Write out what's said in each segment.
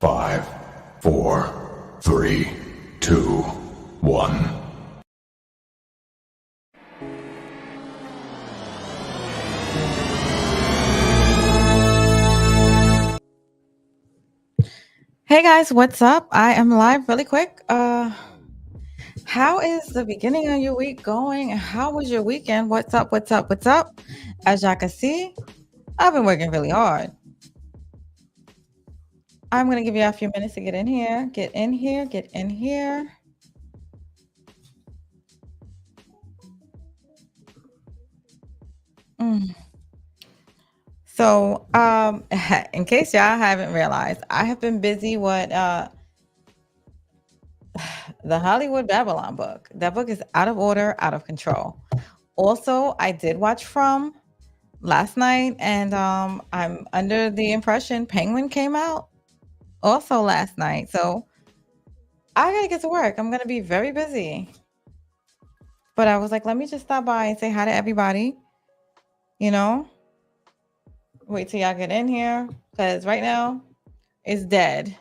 5, 4, 3, 2, 1. Hey guys, what's up? I am live really quick. How is the beginning of your week going? How was your weekend? What's up? What's up? What's up? As y'all can see, I've been working really hard. I'm gonna give you a few minutes to get in here. Get in here, get in here. Mm. So, in case y'all haven't realized, I have been busy with the Hollywood Babylon book. That book is out of order, out of control. Also, I did watch From last night, and I'm under the impression Penguin came out also last night. So I gotta get to work. I'm gonna be very busy. But I was like, let me just stop by and say hi to everybody. You know, wait till y'all get in here because right now it's dead.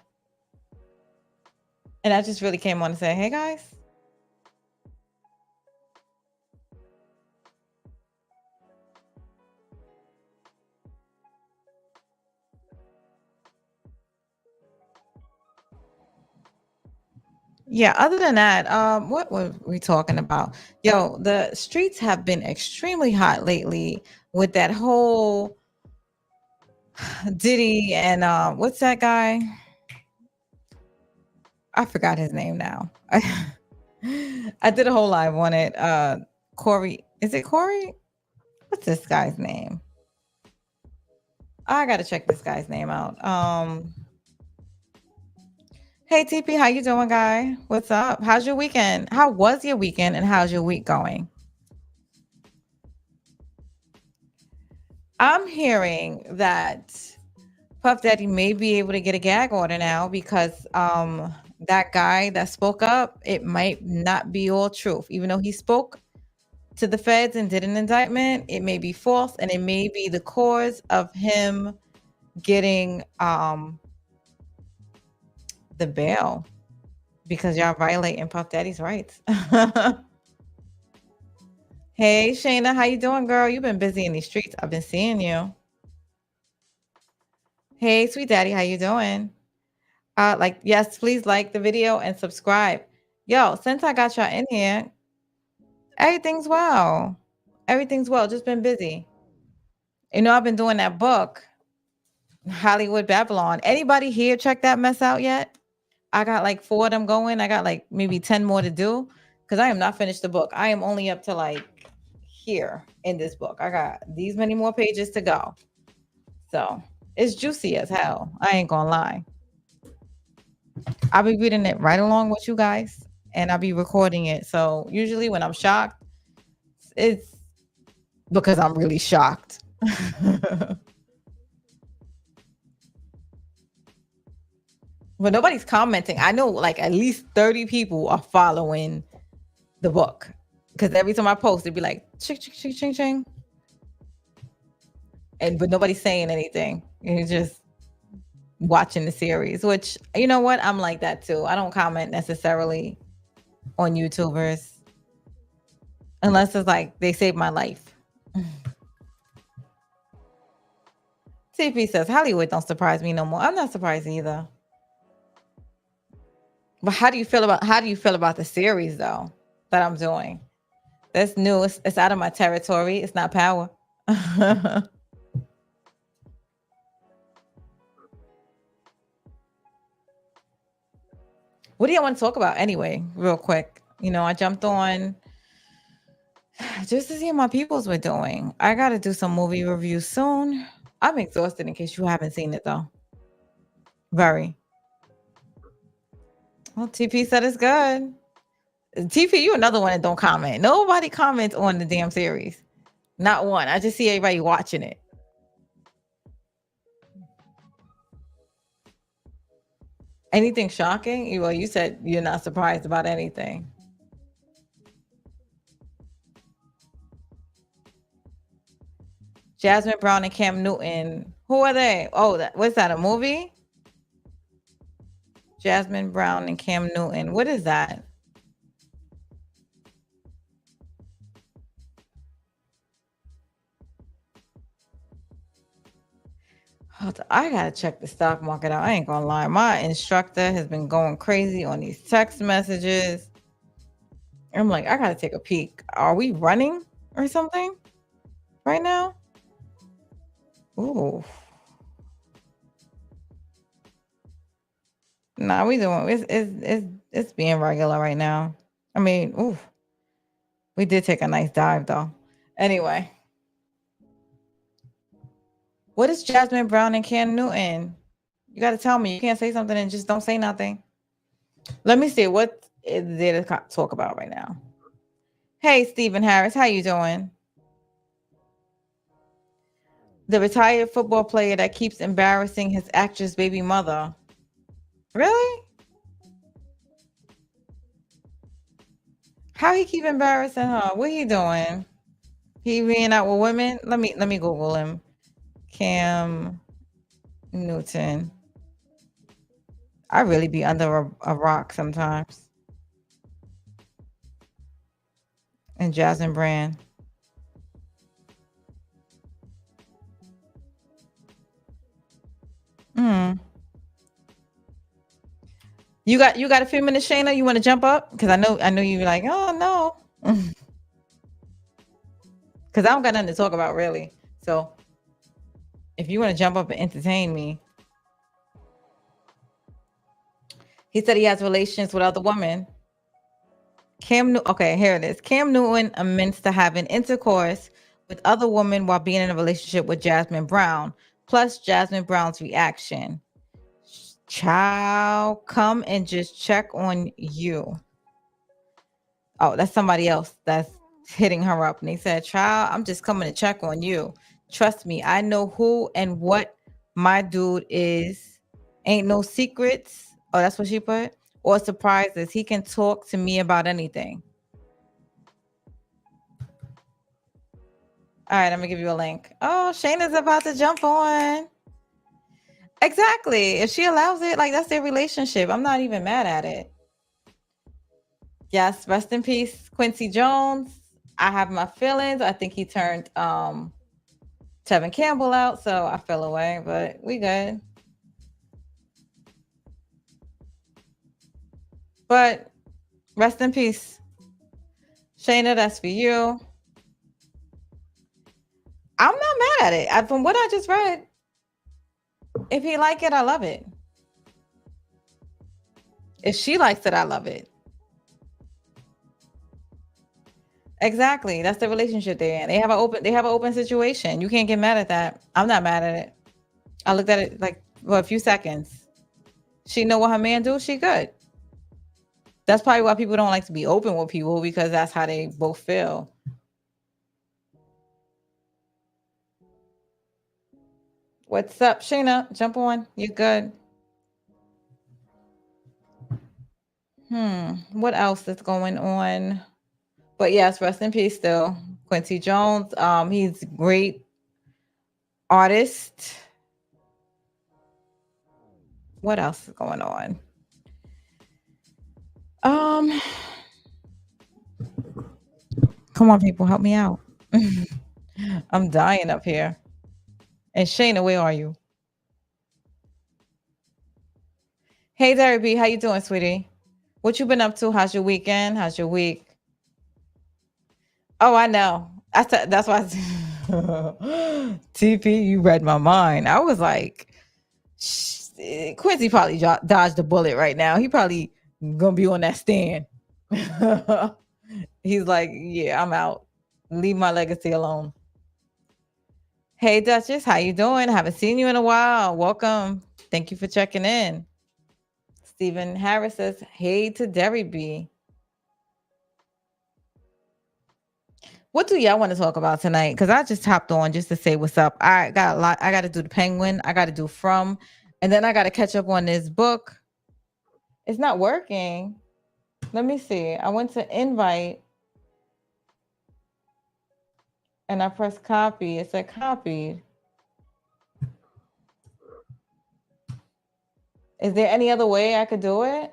And I just really came on to say, hey guys. Yeah, other than that, what were we talking about? Yo, the streets have been extremely hot lately with that whole Diddy and what's that guy? I forgot his name now. I did a whole live on it. Corey, is it Corey? What's this guy's name? I gotta check this guy's name out. Hey TP, how you doing, guy? What's up? How's your weekend? How was your weekend and how's your week going? I'm hearing that Puff Daddy may be able to get a gag order now because that guy that spoke up, it might not be all truth. Even though he spoke to the feds and did an indictment, it may be false and it may be the cause of him getting the bail because y'all violating Puff Daddy's rights. Hey Shayna, how you doing, girl? You've been busy in these streets. I've been seeing you. Hey, sweet daddy, how you doing? Yes, please like the video and subscribe. Yo, since I got y'all in here, everything's well. Everything's well. Just been busy. You know, I've been doing that book, Hollywood Babylon. Anybody here check that mess out yet? I got like 4 of them going. I got like maybe 10 more to do because I am not finished the book. I am only up to like here in this book. I got these many more pages to go. So it's juicy as hell. I ain't gonna lie. I'll be reading it right along with you guys and I'll be recording it. So usually when I'm shocked, it's because I'm really shocked. But nobody's commenting. I know like at least 30 people are following the book because every time I post, it'd be like ching, ching, ching, ching, ching. But nobody's saying anything. You're just watching the series, which you know what? I'm like that too. I don't comment necessarily on YouTubers unless it's like they saved my life. CP says Hollywood don't surprise me no more. I'm not surprised either. But how do you feel about the series though that I'm doing? That's new. It's out of my territory. It's not power. What do you want to talk about anyway, real quick? You know, I jumped on just to see how my peoples were doing. I got to do some movie reviews soon. I'm exhausted in case you haven't seen it though. Very. Well, TP said it's good. TP, you another one that don't comment. Nobody comments on the damn series. Not one. I just see everybody watching it. Anything shocking? Well, you said you're not surprised about anything. Jasmine Brown and Cam Newton. Who are they? Oh, what's that? A movie? Jasmine Brown and Cam Newton. What is that? I gotta check the stock market out. I ain't gonna lie. My instructor has been going crazy on these text messages. I'm like, I gotta take a peek. Are we running or something right now? Ooh. Nah, we doing it's being regular right now. I mean, ooh, we did take a nice dive though. Anyway, what is Jasmine Brown and Cam Newton? You got to tell me. You can't say something and just don't say nothing. Let me see what is there to talk about right now. Hey, Stephen Harris, how you doing? The retired football player that keeps embarrassing his actress baby mother. Really? How he keep embarrassing her? What he doing? He being out with women? Let me Google him. Cam Newton. I really be under a rock sometimes. And Jasmine Brand. Hmm. You got a few minutes, Shayna? You want to jump up? Because I know you like, oh no. Because I don't got nothing to talk about really. So if you want to jump up and entertain me. He said he has relations with other women. Okay, here it is. Cam Newton admits to having intercourse with other women while being in a relationship with Jasmine Brown. Plus Jasmine Brown's reaction. Child, come and just check on you. Oh, that's somebody else that's hitting her up. And they said, child, I'm just coming to check on you. Trust me, I know who and what my dude is. Ain't no secrets. Oh, that's what she put. Or surprises. He can talk to me about anything. All right, I'm gonna give you a link. Oh, Shayna's about to jump on. Exactly. If she allows it, like that's their relationship. I'm not even mad at it. Yes, rest in peace, Quincy Jones. I have my feelings. I think he turned Tevin Campbell out, so I fell away, but we good. But rest in peace. Shayna, that's for you. I'm not mad at it. From what I just read, if he like it, I love it. If she likes it, I love it. Exactly. That's the relationship they're in. They have an open situation. You can't get mad at that. I'm not mad at it. I looked at it like for a few seconds. She know what her man do, she good. That's probably why people don't like to be open with people because that's how they both feel. What's up, Shayna? Jump on. You good? What else is going on? But yes, rest in peace still. Quincy Jones. He's a great artist. What else is going on? Um, come on, people, help me out. I'm dying up here. And Shayna, where are you? Hey there, B. How you doing, sweetie? What you been up to? How's your weekend? How's your week? Oh, I know. That's why. TP, you read my mind. I was like, Quincy probably dodged a bullet right now. He probably gonna be on that stand. He's like, yeah, I'm out. Leave my legacy alone. Hey, Duchess, how you doing? Haven't seen you in a while. Welcome. Thank you for checking in. Stephen Harris says, hey to Derry B. What do y'all want to talk about tonight? Because I just hopped on just to say what's up. I got a lot. I got to do the Penguin. I got to do From, and then I got to catch up on this book. It's not working. Let me see. I went to invite, and I pressed copy. It said copied. Is there any other way I could do it?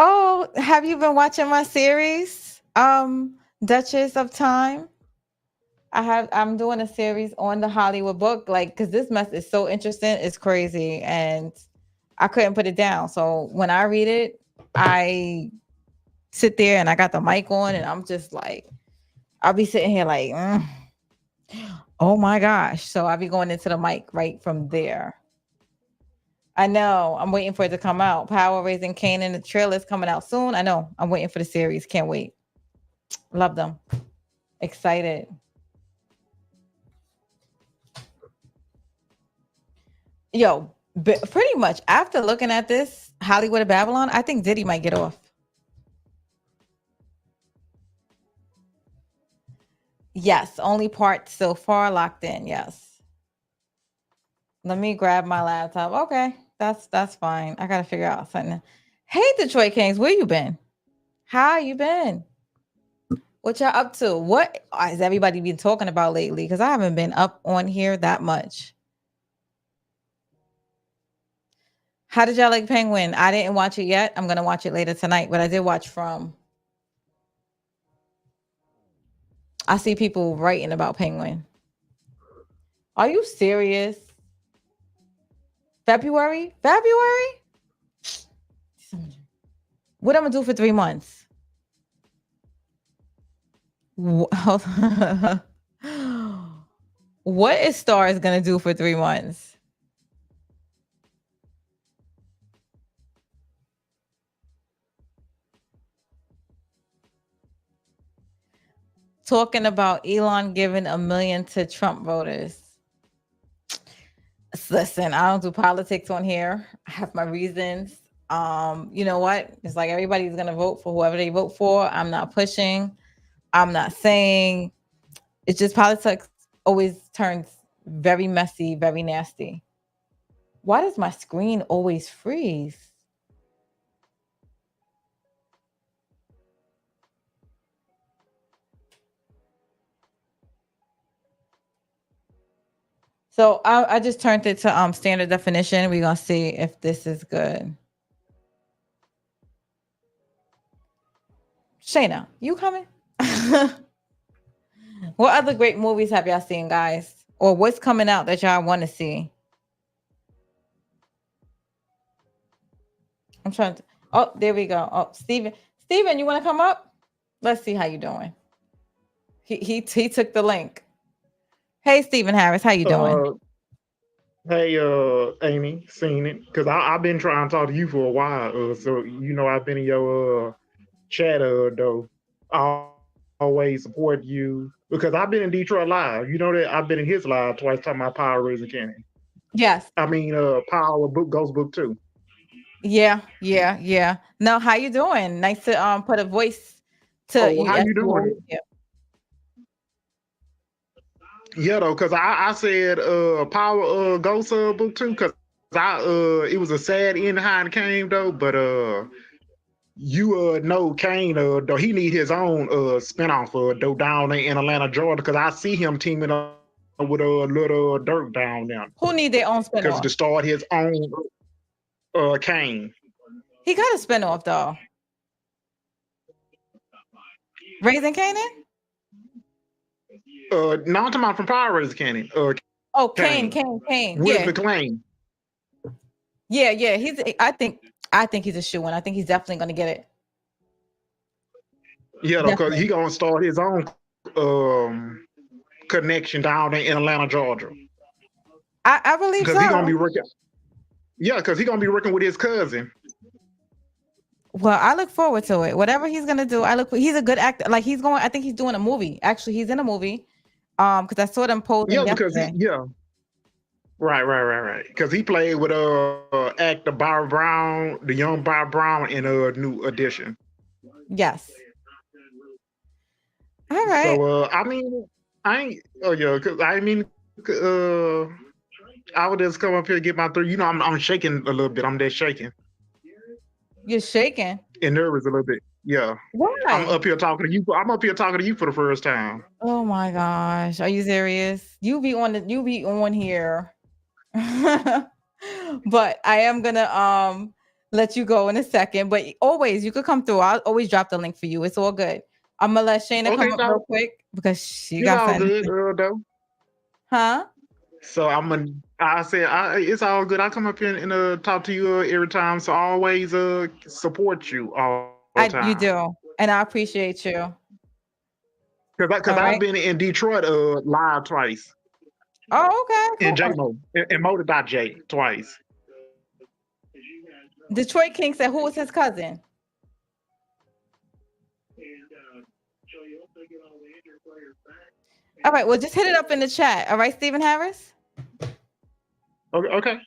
Oh, have you been watching my series? Duchess of Time. I'm doing a series on the Hollywood book, like, because this mess is so interesting, it's crazy, and I couldn't put it down. So when I read it, I sit there and I got the mic on, and I'm just like, I'll be sitting here like, oh my gosh. So I'll be going into the mic right from there. I know. I'm waiting for it to come out. Power Raising Canaan, the trailer is coming out soon. I know. I'm waiting for the series. Can't wait. Love them. Excited. Yo, pretty much after looking at this Hollywood of Babylon, I think Diddy might get off. Yes, only part so far locked in. Yes. Let me grab my laptop. Okay, that's fine. I gotta figure out something. Hey, Detroit Kings, where you been? How you been? What y'all up to? What has everybody been talking about lately? Because I haven't been up on here that much. How did y'all like Penguin? I didn't watch it yet. I'm gonna watch it later tonight, but I did watch from. I see people writing about Penguin. Are you serious? February? February? What I'm gonna do for 3 months? What is Stars gonna do for 3 months? Talking about Elon giving $1 million to Trump voters. Listen, I don't do politics on here. I have my reasons. You know what? It's like everybody's gonna vote for whoever they vote for. I'm not pushing. I'm not saying. It's just politics always turns very messy, very nasty. Why does my screen always freeze? So I just turned it to standard definition. We're gonna see if this is good. Shayna, you coming? What other great movies have y'all seen, guys? Or what's coming out that y'all want to see? I'm trying to. Oh, there we go. Oh, Steven. Steven, you want to come up? Let's see how you doing. He took the link. Hey, Stephen Harris, how you doing? Hey, Amy, seen it? Because I've been trying to talk to you for a while. So I've been in your chat. Though I always support you because I've been in Detroit Live. You know that I've been in his live twice talking about Power Raising Cannon. Yes. I mean, Power Book Ghost Book too. Yeah. No, how you doing? Nice to put a voice to Oh, you. how As you you always doing? do. Yeah, though, because I said Power Ghost Book too, because it was a sad end how it came though, but you know Kane though he need his own spinoff though down there in Atlanta, Georgia, because I see him teaming up with little Dirk down there Who need their own because spinoff? to start his own Kane. He got a spinoff though. Raising Canaan? No, I'm talking about from Power Rangers Cannon. Oh, Kane. Kane. Willis Yeah. McLean. Yeah. I think he's a shoe in. I think he's definitely gonna get it. Yeah, because he gonna start his own connection down there in Atlanta, Georgia. I believe so. Because he gonna be working. Yeah, because he gonna be working with his cousin. Well, I look forward to it. Whatever he's gonna do, he's a good actor. Like he's going, I think he's doing a movie. Actually, he's in a movie. Because I saw them posing yesterday. Right. Because he played with actor Barry Brown, the young Barry Brown in a New Edition. Yes. All right. So I mean, I ain't. Oh yeah, because I mean, I would just come up here and get my 3. I'm shaking a little bit. I'm just shaking. You're shaking. And nervous a little bit. Yeah. I'm Why? up here talking to you. I'm up here talking to you for the first time. Oh my gosh. Are you serious? You be on here. But I am gonna let you go in a second. But always you could come through. I'll always drop the link for you. It's all good. I'm gonna let Shayna come Okay, up real no, quick because she it's got all something to good, say. though. Huh? So I said, it's all good. I come up here and talk to you every time. So I always support you all the time. You do. And I appreciate you. Cause All I've right. been in Detroit live twice Oh, okay, in cool. JMO in Motor.J twice. Detroit King said who was his cousin? All right, well, just hit it up in the chat. All right, Stephen Harris? Okay.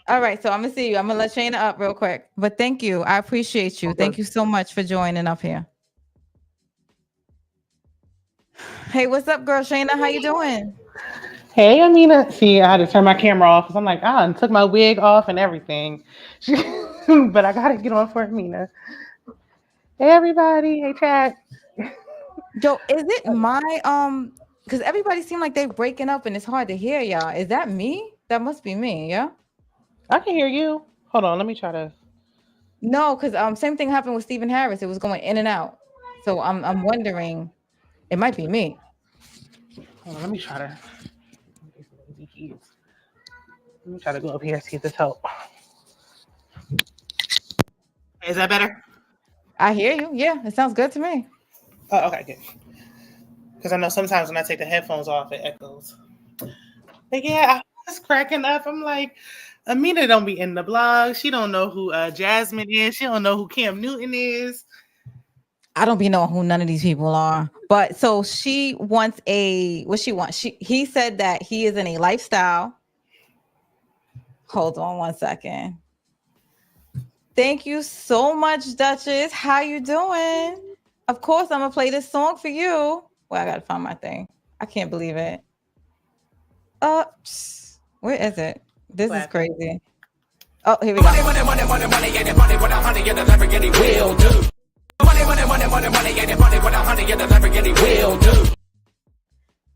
All right, so I'm gonna see you. I'm gonna let Shayna up real quick. But thank you. I appreciate you. Okay. Thank you so much for joining up here. Hey, what's up, girl? Shayna, how you doing? Hey, Amina. See, I had to turn my camera off because I'm like, and took my wig off and everything. But I gotta get on for Amina. Hey, everybody. Hey, chat. Yo, is it my because everybody seem like they breaking up and it's hard to hear y'all. Is that me? That must be me, yeah? I can hear you. Hold on. Let me try to. No, because same thing happened with Stephen Harris. It was going in and out. So I'm wondering, it might be me. Hold on, let me try to. Let me try to go up here and see if this helps. Is that better? I hear you. Yeah, it sounds good to me. Oh, okay, good. Because I know sometimes when I take the headphones off, it echoes. But yeah, I was cracking up. I'm like, Amina don't be in the blog. She don't know who Jasmine is. She don't know who Cam Newton is. I don't be knowing who none of these people are. But so she wants what she wants. He said that he is in a lifestyle. Hold on one second. Thank you so much, Duchess. How you doing? Of course, I'm gonna play this song for you. Well, I gotta find my thing. I can't believe it. Where is it? This is crazy. Oh, here we go.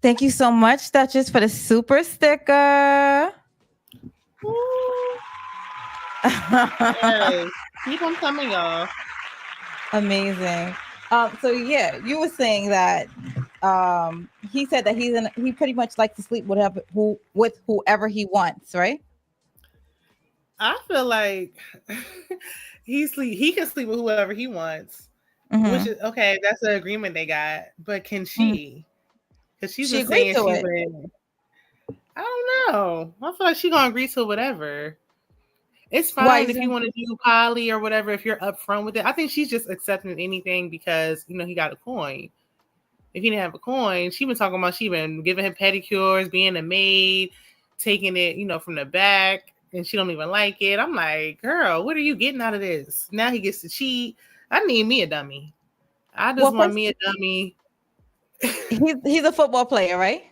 Thank you so much, Duchess, for the super sticker. Yes. Keep them coming, y'all. Amazing. So yeah, you were saying that he said that he pretty much likes to sleep with whoever he wants, right? I feel like he can sleep with whoever he wants. Mm-hmm. Which is okay, that's the agreement they got. But can she? Because she's She been agreed saying to she's it. been. I don't know. I feel like she's gonna agree to whatever. It's Why fine if you want to do poly or whatever, if you're upfront with it. I think she's just accepting anything because he got a coin. If he didn't have a coin, she been talking about she been giving him pedicures, being a maid, taking it, from the back, and she don't even like it. I'm like, girl, what are you getting out of this? Now he gets to cheat. I need me a dummy. I just want me a dummy. He's a football player, right?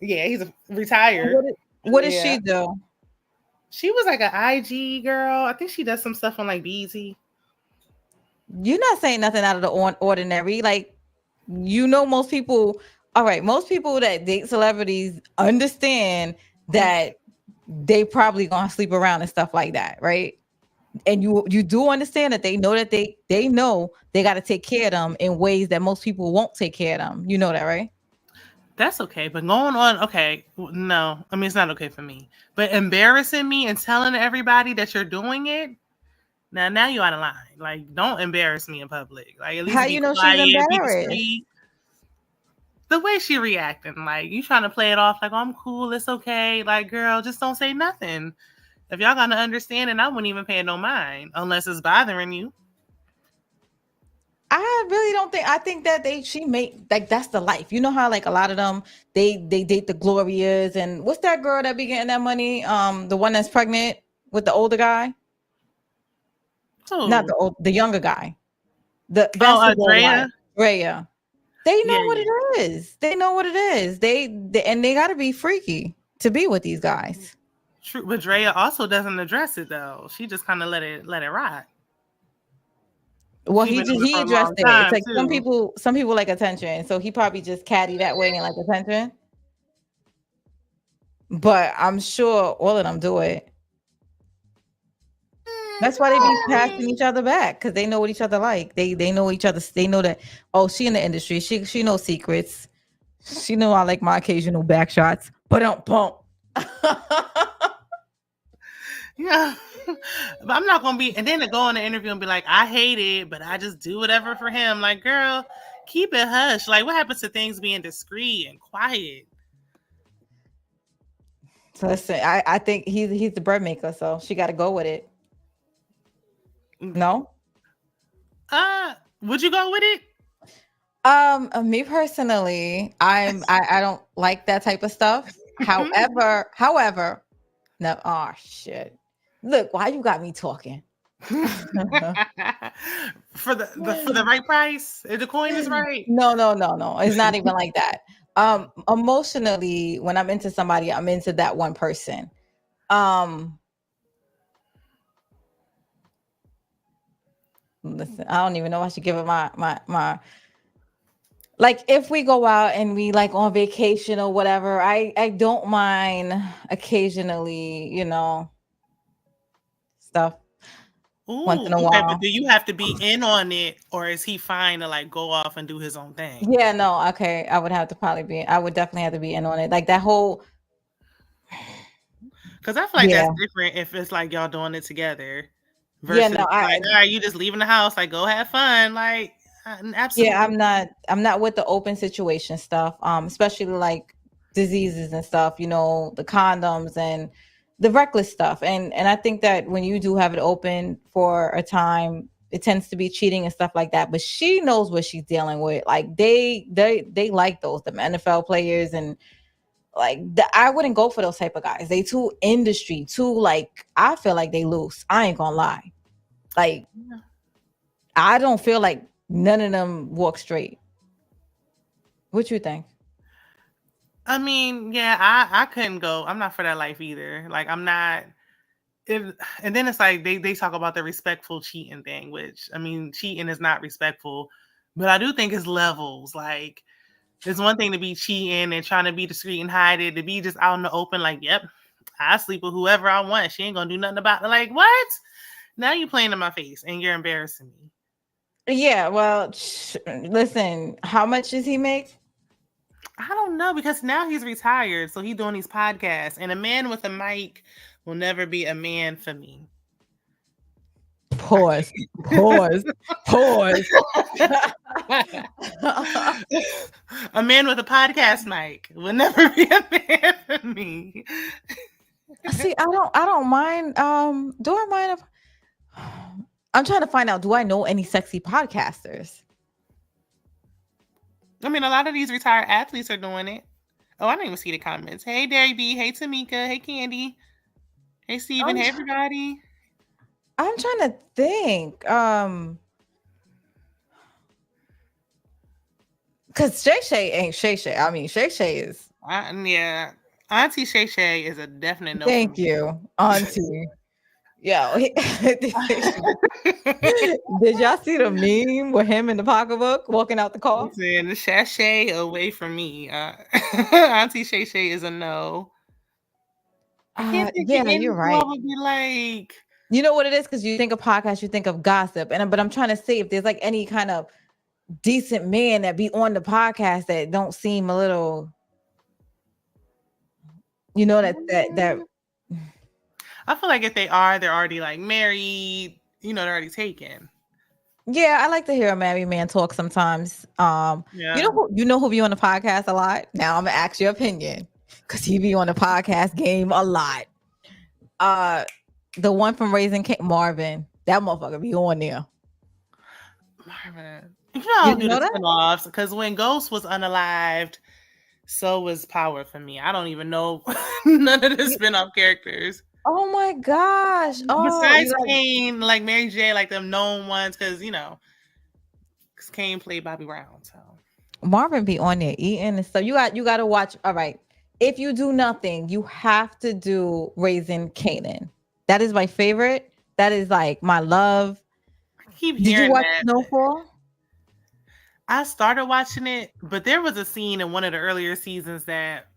Yeah, he's retired. What does she do? She was like an IG girl. I think she does some stuff on like BZ. You're not saying nothing out of the ordinary. Like, most people. All right, most people that date celebrities understand that they probably gonna sleep around and stuff like that, right? And you do understand that they know that they know they got to take care of them in ways that most people won't take care of them. You know that, right? That's okay. But going on, okay, no, I mean, it's not okay for me. But embarrassing me and telling everybody that you're doing it, now you're out of line. Like, don't embarrass me in public. Like, at least How be you know quiet, she's be embarrassed? discreet. The way she reacting, like, you trying to play it off like, oh, I'm cool, it's okay. Like, girl, just don't say nothing. If y'all gonna understand it, I wouldn't even pay no mind unless it's bothering you. I really don't think. I think that she made like that's the life. You know how like a lot of them they date the Glorias and what's that girl that be getting that money? The one that's pregnant with the older guy. Who? Not the younger guy. The basketball wife, Rhea. They know what it is. They know what it is. They and they got to be freaky to be with these guys. True, but Drea also doesn't address it though. She just kind of let it ride. Well, He been doing it he for a long addressed it. It's time like too. some people like attention, so he probably just caddy that way and like attention. But I'm sure all of them do it. That's why they be passing each other back because they know what each other like. They know each other. They know that. Oh, she in the industry. She knows secrets. She know I like my occasional back shots. But don't pump. Yeah. But I'm not gonna be, and then to go on the interview and be like, I hate it, but I just do whatever for him. Like, girl, keep it hush. Like, what happens to things being discreet and quiet? So listen, I think he's the bread maker, so she got to go with it. No. Would you go with it? Me personally, I don't like that type of stuff. However, no, oh shit. Look, why you got me talking? for the right price, if the coin is right. No. It's not even like that. Emotionally, when I'm into somebody, I'm into that one person. Listen, I don't even know if I should give it my like if we go out and we like on vacation or whatever, I don't mind occasionally, stuff once in a Okay, while. but do you have to be in on it, or is he fine to like go off and do his own thing? Yeah, no, okay. I would definitely have to be in on it. Like that whole Because I feel like that's different if it's like y'all doing it together versus all right, you just leaving the house, like go have fun. Like absolutely. Yeah, I'm not with the open situation stuff. Especially like diseases and stuff, the condoms and the reckless stuff. And I think that when you do have it open for a time, it tends to be cheating and stuff like that. But she knows what she's dealing with. Like they like those, the NFL players, and like I wouldn't go for those type of guys. They too industry, too like I feel like they loose. I ain't gonna lie. Like I don't feel like none of them walk straight. What you think? I mean, yeah, I couldn't go. I'm not for that life either. Like I'm not. And then it's like they talk about the respectful cheating thing, which I mean, cheating is not respectful, but I do think it's levels. Like it's one thing to be cheating and trying to be discreet and hide it, to be just out in the open, like, yep, I sleep with whoever I want. She ain't gonna do nothing about it. Like, what? Now you playing in my face and you're embarrassing me. Yeah, well, listen, how much does he make? I don't know, because now he's retired, so he's doing these podcasts, and a man with a mic will never be a man for me. Pause. A man with a podcast mic will never be a man for me. See, I don't mind. Do I mind if I'm trying to find out, do I know any sexy podcasters? I mean, a lot of these retired athletes are doing it. Oh, I didn't even see the comments. Hey, Derry B. Hey, Tamika. Hey, Candy. Hey, Steven. Hey, everybody. I'm trying to think. Because Shay Shay ain't Shay Shay. I mean, Shay Shay is. Yeah. Auntie Shay Shay is a definite no. Thank you, Auntie. Yo, did y'all see the meme with him in the pocketbook walking out the car? Listen, the sachet away from me. Auntie Shay Shay is a no. I can't think of any. You're right. Would be like, you know what it is? Because you think of podcasts, you think of gossip, but I'm trying to see if there's like any kind of decent man that be on the podcast that don't seem a little, that. I feel like if they are, they're already like married. They're already taken. Yeah, I like to hear a married man talk sometimes. Yeah. You know who be on the podcast a lot? Now I'm gonna ask your opinion, because he be on the podcast game a lot. The one from Raising Marvin, that motherfucker be on there. Marvin, I do the spin-offs, because when Ghost was unalived, so was Power for me. I don't even know none of the spin-off characters. Oh my gosh! Besides Kane, like Mary J, like them known ones, because because Kane played Bobby Brown. So Marvin be on there eating and stuff. You got to watch. All right, if you do nothing, you have to do Raising Kanan. That is my favorite. That is like my love. keep Did you hearing watch that. Snowfall? I started watching it, but there was a scene in one of the earlier seasons that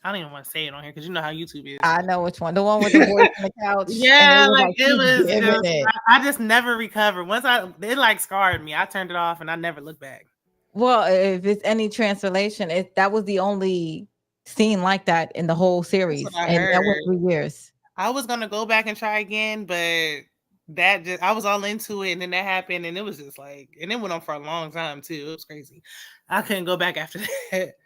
I don't even want to say it on here because you know how YouTube is. I know which one. The one with the boys on the couch. Yeah, and like it was giving just, it. I just never recovered. Once it like scarred me. I turned it off and I never looked back. Well, if it's any translation, that was the only scene like that in the whole series, That's what I and that heard. went 3 years. I was gonna go back and try again, but that just I was all into it, and then that happened, and it was just like, and it went on for a long time too. It was crazy. I couldn't go back after that.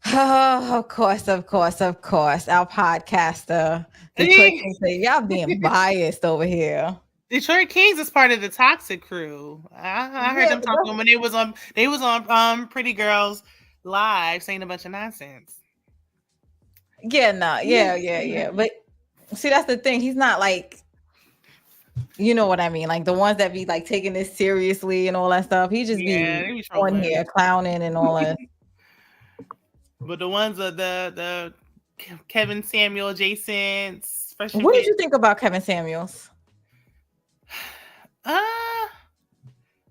Oh, of course. Our podcaster, Detroit King, say, y'all being biased over here. Detroit Kings is part of the Toxic Crew. I heard them talking when they was on Pretty Girls Live saying a bunch of nonsense. Yeah, no, yeah. But see, that's the thing. He's not like, you know what I mean? Like the ones that be like taking this seriously and all that stuff. He just be on here clowning and all that. But the ones of the Kevin Samuel, Jason, what did you think about Kevin Samuels?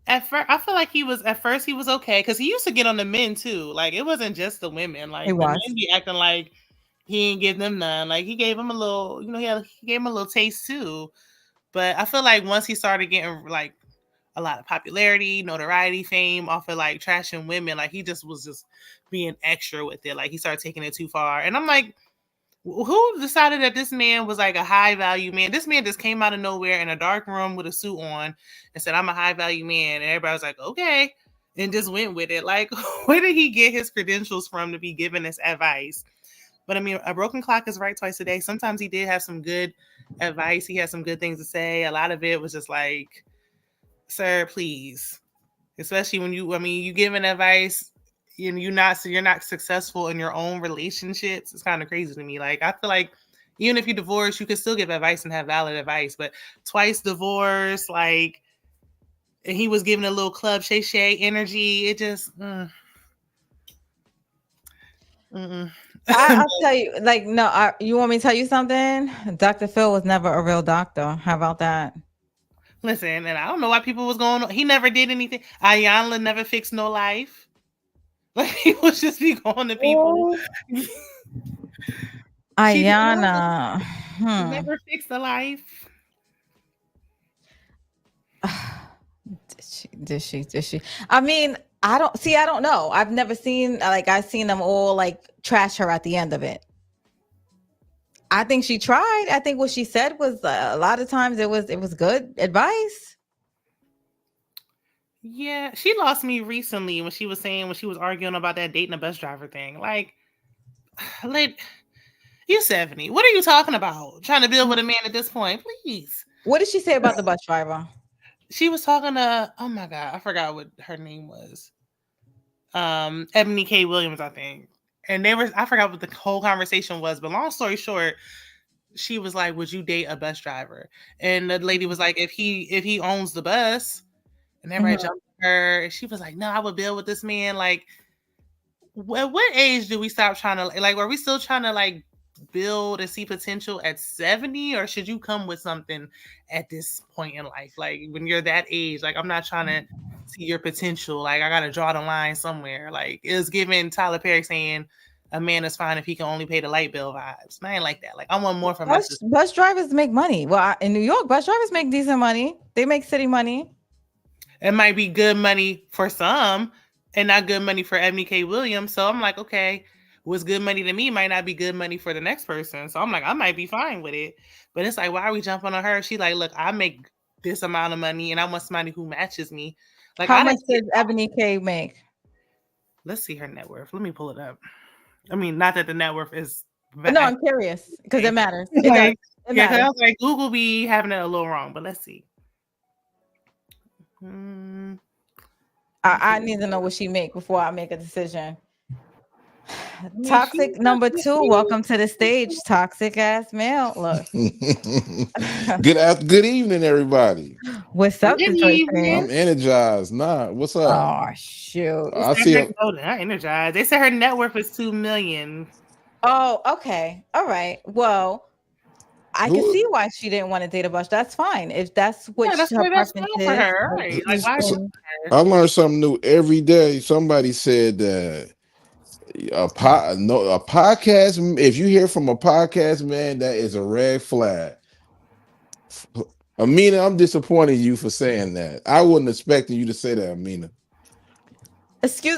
At first, I feel like he was okay because he used to get on the men too. Like it wasn't just the women. Like the men be acting like he didn't give them none. Like he gave him a little, he gave him a little taste too. But I feel like once he started getting like a lot of popularity, notoriety, fame off of like trashing women, like he was just being extra with it. Like he started taking it too far. And I'm like, who decided that this man was like a high value man? This man just came out of nowhere in a dark room with a suit on and said, I'm a high value man. And everybody was like, okay. And just went with it. Like, where did he get his credentials from to be giving this advice? But I mean, a broken clock is right twice a day. Sometimes he did have some good advice. He had some good things to say. A lot of it was just like, sir, please. Especially when you giving advice and you're not successful in your own relationships. It's kind of crazy to me. Like I feel like even if you divorce, you can still give advice and have valid advice. But twice divorced, like, and he was giving a little club shay energy. It just. I'll tell you, like, no, you want me to tell you something? Dr. Phil was never a real doctor. How about that? Listen, and I don't know why people was going on. He never did anything. Ayanla never fixed no life. Like he was just be going to people. Ayana never fixed the life. Did she? I mean, I don't know. I've never seen I've seen them all like trash her at the end of it. I think she tried. I think what she said was a lot of times it was good advice. Yeah, she lost me recently when she was arguing about that dating a bus driver thing. Like you 70. What are you talking about? Trying to build with a man at this point, please. What did she say about the bus driver? She was talking to, oh my God, I forgot what her name was. Ebony K. Williams, I think. And I forgot what the whole conversation was, but long story short, she was like, would you date a bus driver? And the lady was like, if he owns the bus. And everybody jumped at her. And she was like, no, I would build with this man. Like, at what age do we stop trying to, like, are we still trying to, like, build and see potential at 70? Or should you come with something at this point in life? Like, when you're that age, like, I'm not trying to see your potential. Like, I got to draw the line somewhere. Like, it was giving Tyler Perry saying, a man is fine if he can only pay the light bill vibes. And I ain't like that. Like, I want more from bus drivers make money. Well, in New York, bus drivers make decent money. They make city money. It might be good money for some and not good money for Ebony K. Williams. So I'm like, okay, what's good money to me might not be good money for the next person. So I'm like, I might be fine with it. But it's like, why are we jumping on her? She like, look, I make this amount of money and I want somebody who matches me. Like, how much does Ebony K make? Let's see her net worth. Let me pull it up. I mean, not that the net worth is. No, I'm curious because it matters. It like, does. It matters. I was like, Google be having it a little wrong, but let's see. I need to know what she make before I make a decision. Toxic number 2, welcome to the stage, toxic ass male. Look. Good evening, everybody. What's up, Detroit? I'm energized. What's up? Oh shoot! I see. Energized. They said her net worth is $2 million. Oh, okay. All right. Well, I can see why she didn't want to date a bush. That's fine. If that's what that's her that's preference fine for is. her, right? Like, why is it then- I learned something new every day. Somebody said that a podcast. If you hear from a podcast man, that is a red flag. Amina, I'm disappointed in you for saying that. I wasn't expecting you to say that, Amina.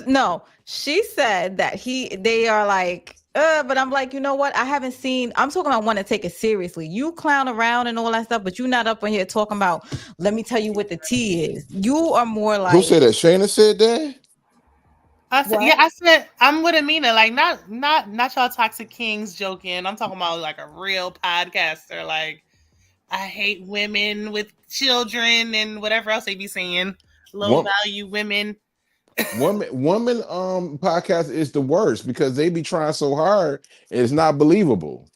No, she said that they are like, but I'm like, you know what? I haven't seen, I'm talking about want to take it seriously. You clown around and all that stuff, but you're not up in here talking about, let me tell you what the tea is. You are more Who like, said that? Shayna said that? I said, what? yeah, I said I'm with Amina. Like, not y'all toxic kings joking. I'm talking about like a real podcaster. Like, I hate women with children and whatever else they be saying. Low value women. Woman podcast is the worst because they be trying so hard, it's not believable.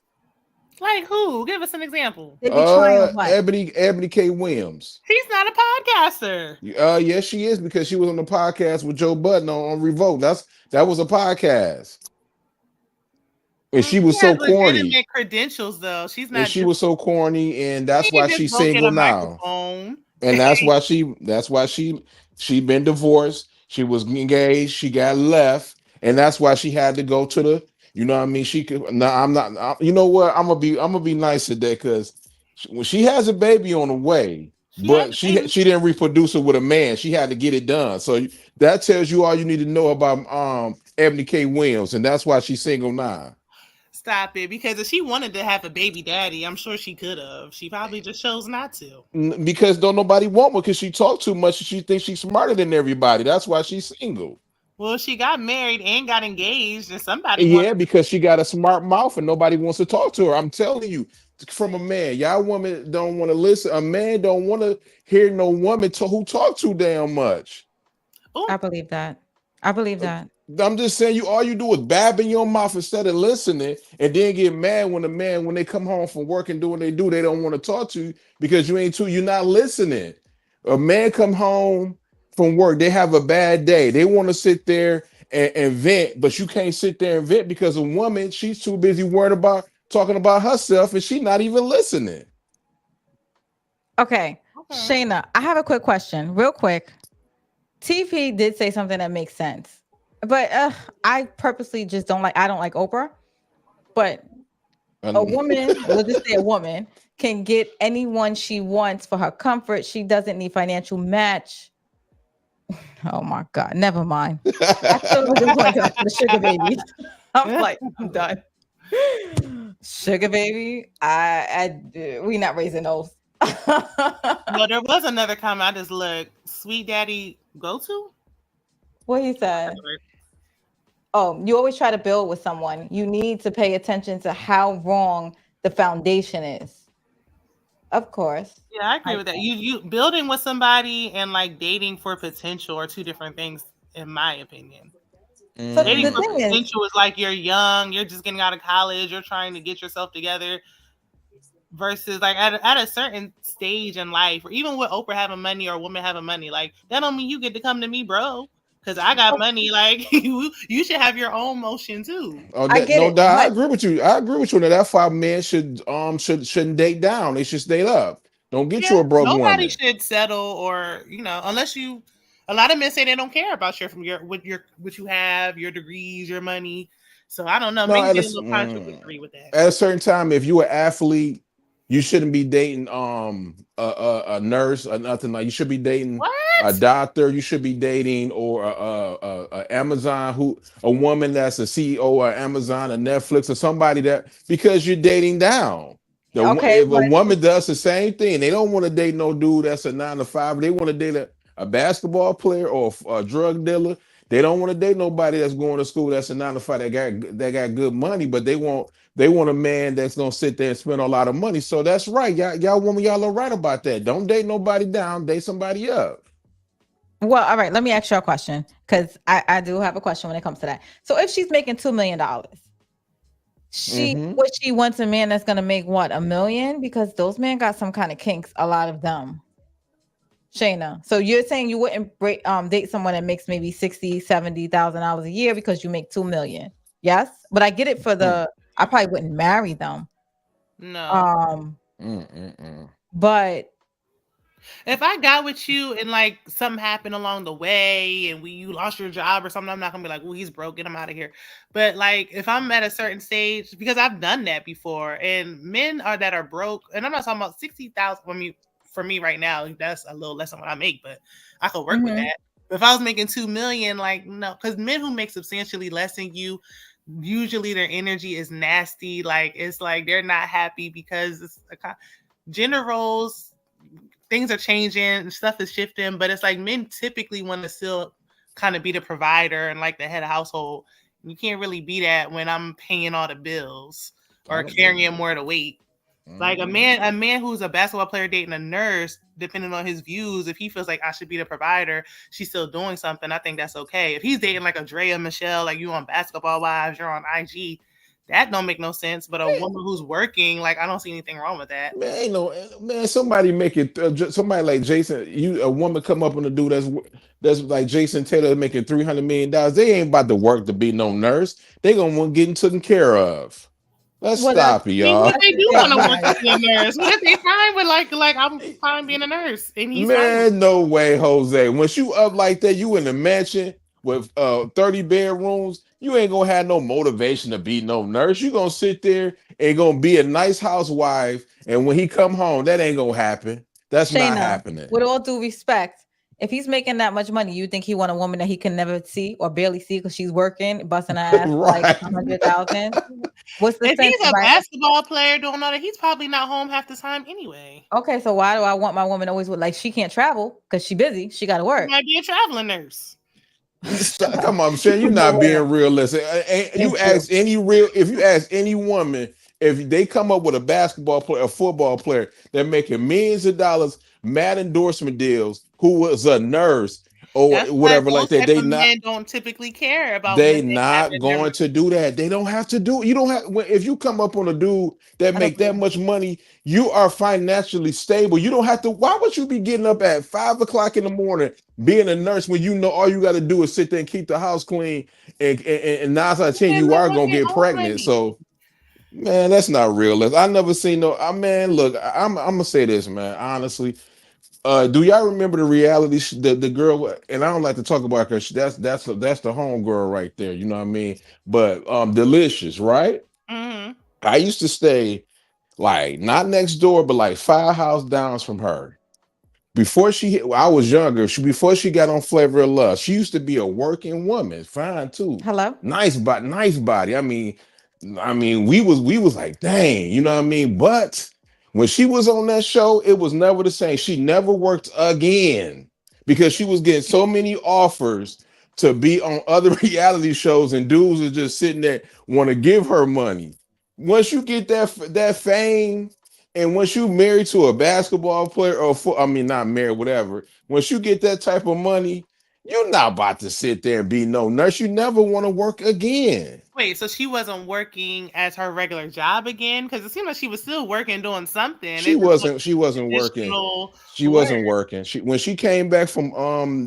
Like who? Give us an example. They be trying what? Ebony K. Williams. He's not a podcaster. Yes, she is because she was on the podcast with Joe Budden on Revolt. That was a podcast. And she was She has so corny. legitimate credentials, though. She's not. And she was so corny, and that's why she's go get single a now. microphone. And that's why she been divorced. She was engaged. She got left, and that's why she had to go to the. You know what I mean? She could. No, I'm not. You know what? I'm gonna be nice today because when she has a baby on the way, but she didn't reproduce it with a man. She had to get it done. So that tells you all you need to know about Ebony K. Williams, and that's why she's single now. Stop it. Because if she wanted to have a baby daddy, I'm sure she could have. She probably just chose not to. Because don't nobody want one because she talked too much. She thinks she's smarter than everybody. That's why she's single. Well, she got married and got engaged, and somebody. Yeah, because she got a smart mouth and nobody wants to talk to her. I'm telling you, from a man, y'all women don't want to listen. A man don't want to hear no woman who talk too damn much. Ooh. I believe that. I'm just saying, all you do is bab in your mouth instead of listening, and then get mad when they come home from work and do what they do. They don't want to talk to you because you're not listening. A man come home from work, they have a bad day. They want to sit there and vent, but you can't sit there and vent because a woman, she's too busy worried about talking about herself, and she's not even listening. Okay, Shayna, I have a quick question, real quick. TP did say something that makes sense. But I purposely just don't like Oprah. But a woman, we'll just say a woman, can get anyone she wants for her comfort. She doesn't need financial match. Oh my God, never mind. I still was just going to the sugar baby. I'm like, I'm done. Sugar baby, we not raising those. Well, there was another comment. I just looked. Sweet daddy go to? What he said? Oh, you always try to build with someone. You need to pay attention to how wrong the foundation is. Of course. Yeah, I agree with that. You building with somebody and like dating for potential are two different things, in my opinion. So dating for potential is like you're young, you're just getting out of college, you're trying to get yourself together. Versus like at a certain stage in life, or even with Oprah having money or a woman having money, like that don't mean you get to come to me, bro. Because I got money. Like you should have your own motion too. Oh, I agree with you. I agree with you that 5 men shouldn't date down. They should stay up. Don't get you a broke woman. Nobody should settle, or unless you. A lot of men say they don't care about what you have, your degrees, your money. So I don't know. Maybe get a little contradictory with that. At a certain time, if you're an athlete, you shouldn't be dating a nurse or nothing. Like you should be dating a doctor. You should be dating or a Amazon a woman that's a CEO of Amazon or Netflix or somebody because you're dating down. If a woman does the same thing, they don't want to date no dude that's a 9 to 5. They want to date a basketball player or a drug dealer. They don't want to date nobody that's going to school that's a 9 to 5 that got good money, but they want a man that's gonna sit there and spend a lot of money. So that's right, y'all women, y'all are right about that. Don't date nobody down, date somebody up. Well, all right, let me ask you a question because I do have a question when it comes to that. So if she's making $2 million, would she wants a man that's gonna make what, $1 million? Because those men got some kind of kinks, a lot of them. Shayna, so you're saying you wouldn't date someone that makes maybe $60,000-$70,000 a year because you make $2 million? Yes, but I get it for I probably wouldn't marry them. No. But if I got with you and like something happened along the way and you lost your job or something, I'm not gonna be like, well, he's broke, get him out of here. But like if I'm at a certain stage, because I've done that before, and men that are broke, and I'm not talking about 60,000 for me right now, that's a little less than what I make, but I could work with that. But if I was making 2 million, like no, because men who make substantially less than you, usually their energy is nasty. Like it's like they're not happy because it's gender roles, things are changing and stuff is shifting, but it's like men typically want to still kind of be the provider and like the head of household. You can't really be that when I'm paying all the bills or carrying more of the weight. Like a man who's a basketball player dating a nurse, depending on his views, if he feels like I should be the provider, she's still doing something, I think that's okay. If he's dating like a Drea Michelle, like you on Basketball Wives, you're on IG, that don't make no sense. But a woman who's working, like I don't see anything wrong with that. Man, ain't no man. Somebody make it. Somebody like Jason, a woman come up on a dude that's like Jason Taylor making $300 million. They ain't about to work to be no nurse. They gonna want getting taken care of. Let's stop it, y'all. What if they do want to work to be a nurse? What if they fine with like I'm fine being a nurse and he's man, fine? no way, Jose. Once you up like that, you in a mansion with 30 bedrooms, you ain't gonna have no motivation to be no nurse. You gonna sit there and gonna be a nice housewife, and when he come home, that ain't gonna happen. That's not happening. With all due respect, if he's making that much money, you think he want a woman that he can never see or barely see because she's working, busting her ass right. like 100,000? What's the if sense? He's a basketball player doing all that. He's probably not home half the time anyway. Okay, so why do I want my woman always with like she can't travel because she's busy? She got to work. She might be a traveling nurse. Come on, Shan, you're not being realistic. If you ask any woman, if they come up with a basketball player, a football player, they're making millions of dollars, mad endorsement deals, who was a nurse or whatever like that, they men don't typically care about. They not going to do that. They don't have to do. You don't have. If you come up on a dude that make that much money, you are financially stable. You don't have to. Why would you be getting up at 5 o'clock in the morning being a nurse when you know all you got to do is sit there and keep the house clean and 9 out of 10 you are gonna get pregnant. So, man, that's not realistic. I never seen no. Man, look, I'm gonna say this, man. Honestly, do y'all remember the reality the girl, and I don't like to talk about her, that's the home girl right there, you know what I mean? But Delicious, right? I used to stay like not next door, but like 5 houses down from her. Before I was younger, before she got on Flavor of Love, she used to be a working woman, fine too. Hello, nice body. I mean, we was like, dang, you know what I mean? But when she was on that show, it was never the same. She never worked again because she was getting so many offers to be on other reality shows, and dudes are just sitting there want to give her money. Once you get that fame, and once you married to a basketball player, or not married, whatever. Once you get that type of money, you're not about to sit there and be no nurse. You never want to work again. Wait, so she wasn't working as her regular job again? Because it seemed like she was still working, doing something. She wasn't working. She wasn't working. When she came back from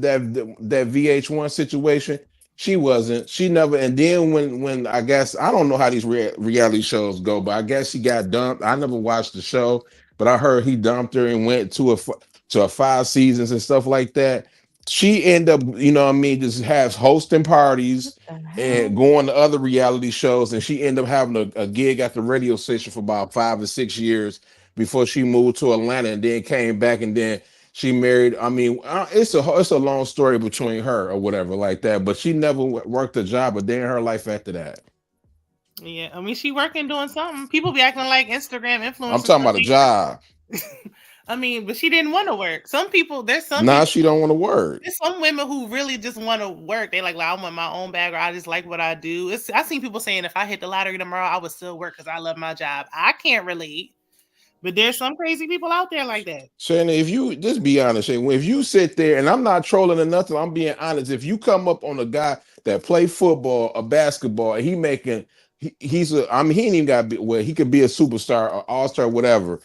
that VH1 situation, she wasn't. She never. And then when I guess I don't know how these reality shows go, but I guess she got dumped. I never watched the show, but I heard he dumped her and went to a 5 seasons and stuff like that. She ended up, you know what I mean, just has hosting parties and going to other reality shows, and she ended up having a gig at the radio station for about 5 or 6 years before she moved to Atlanta, and then came back, and then she married. I mean, it's a long story between her or whatever like that, but she never worked a job a day in her life after that. Yeah, I mean, she working doing something. People be acting like Instagram influencers. I'm talking about a job. I mean, but she didn't want to work. Some people, she don't want to work. There's some women who really just want to work. They like, I want my own bag, or I just like what I do. I've seen people saying if I hit the lottery tomorrow, I would still work because I love my job. I can't relate, but there's some crazy people out there like that. Shannon, if you just be honest, Shannon, if you sit there, and I'm not trolling or nothing, I'm being honest. If you come up on a guy that play football or basketball, and he ain't even got to be, he could be a superstar or all-star, whatever.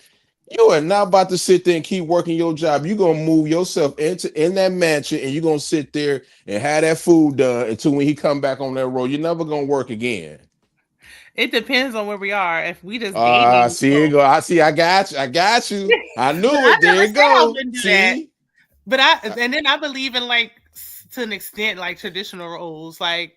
You are not about to sit there and keep working your job. You're gonna move yourself in that mansion, and you're gonna sit there and have that food done until when he come back on that road. You're never gonna work again. It depends on where we are. If we just dating, See it go. I see. I got you. I got you. I knew I it. There never you said I go. wouldn't do that. See. But and then I believe in like to an extent like traditional roles, like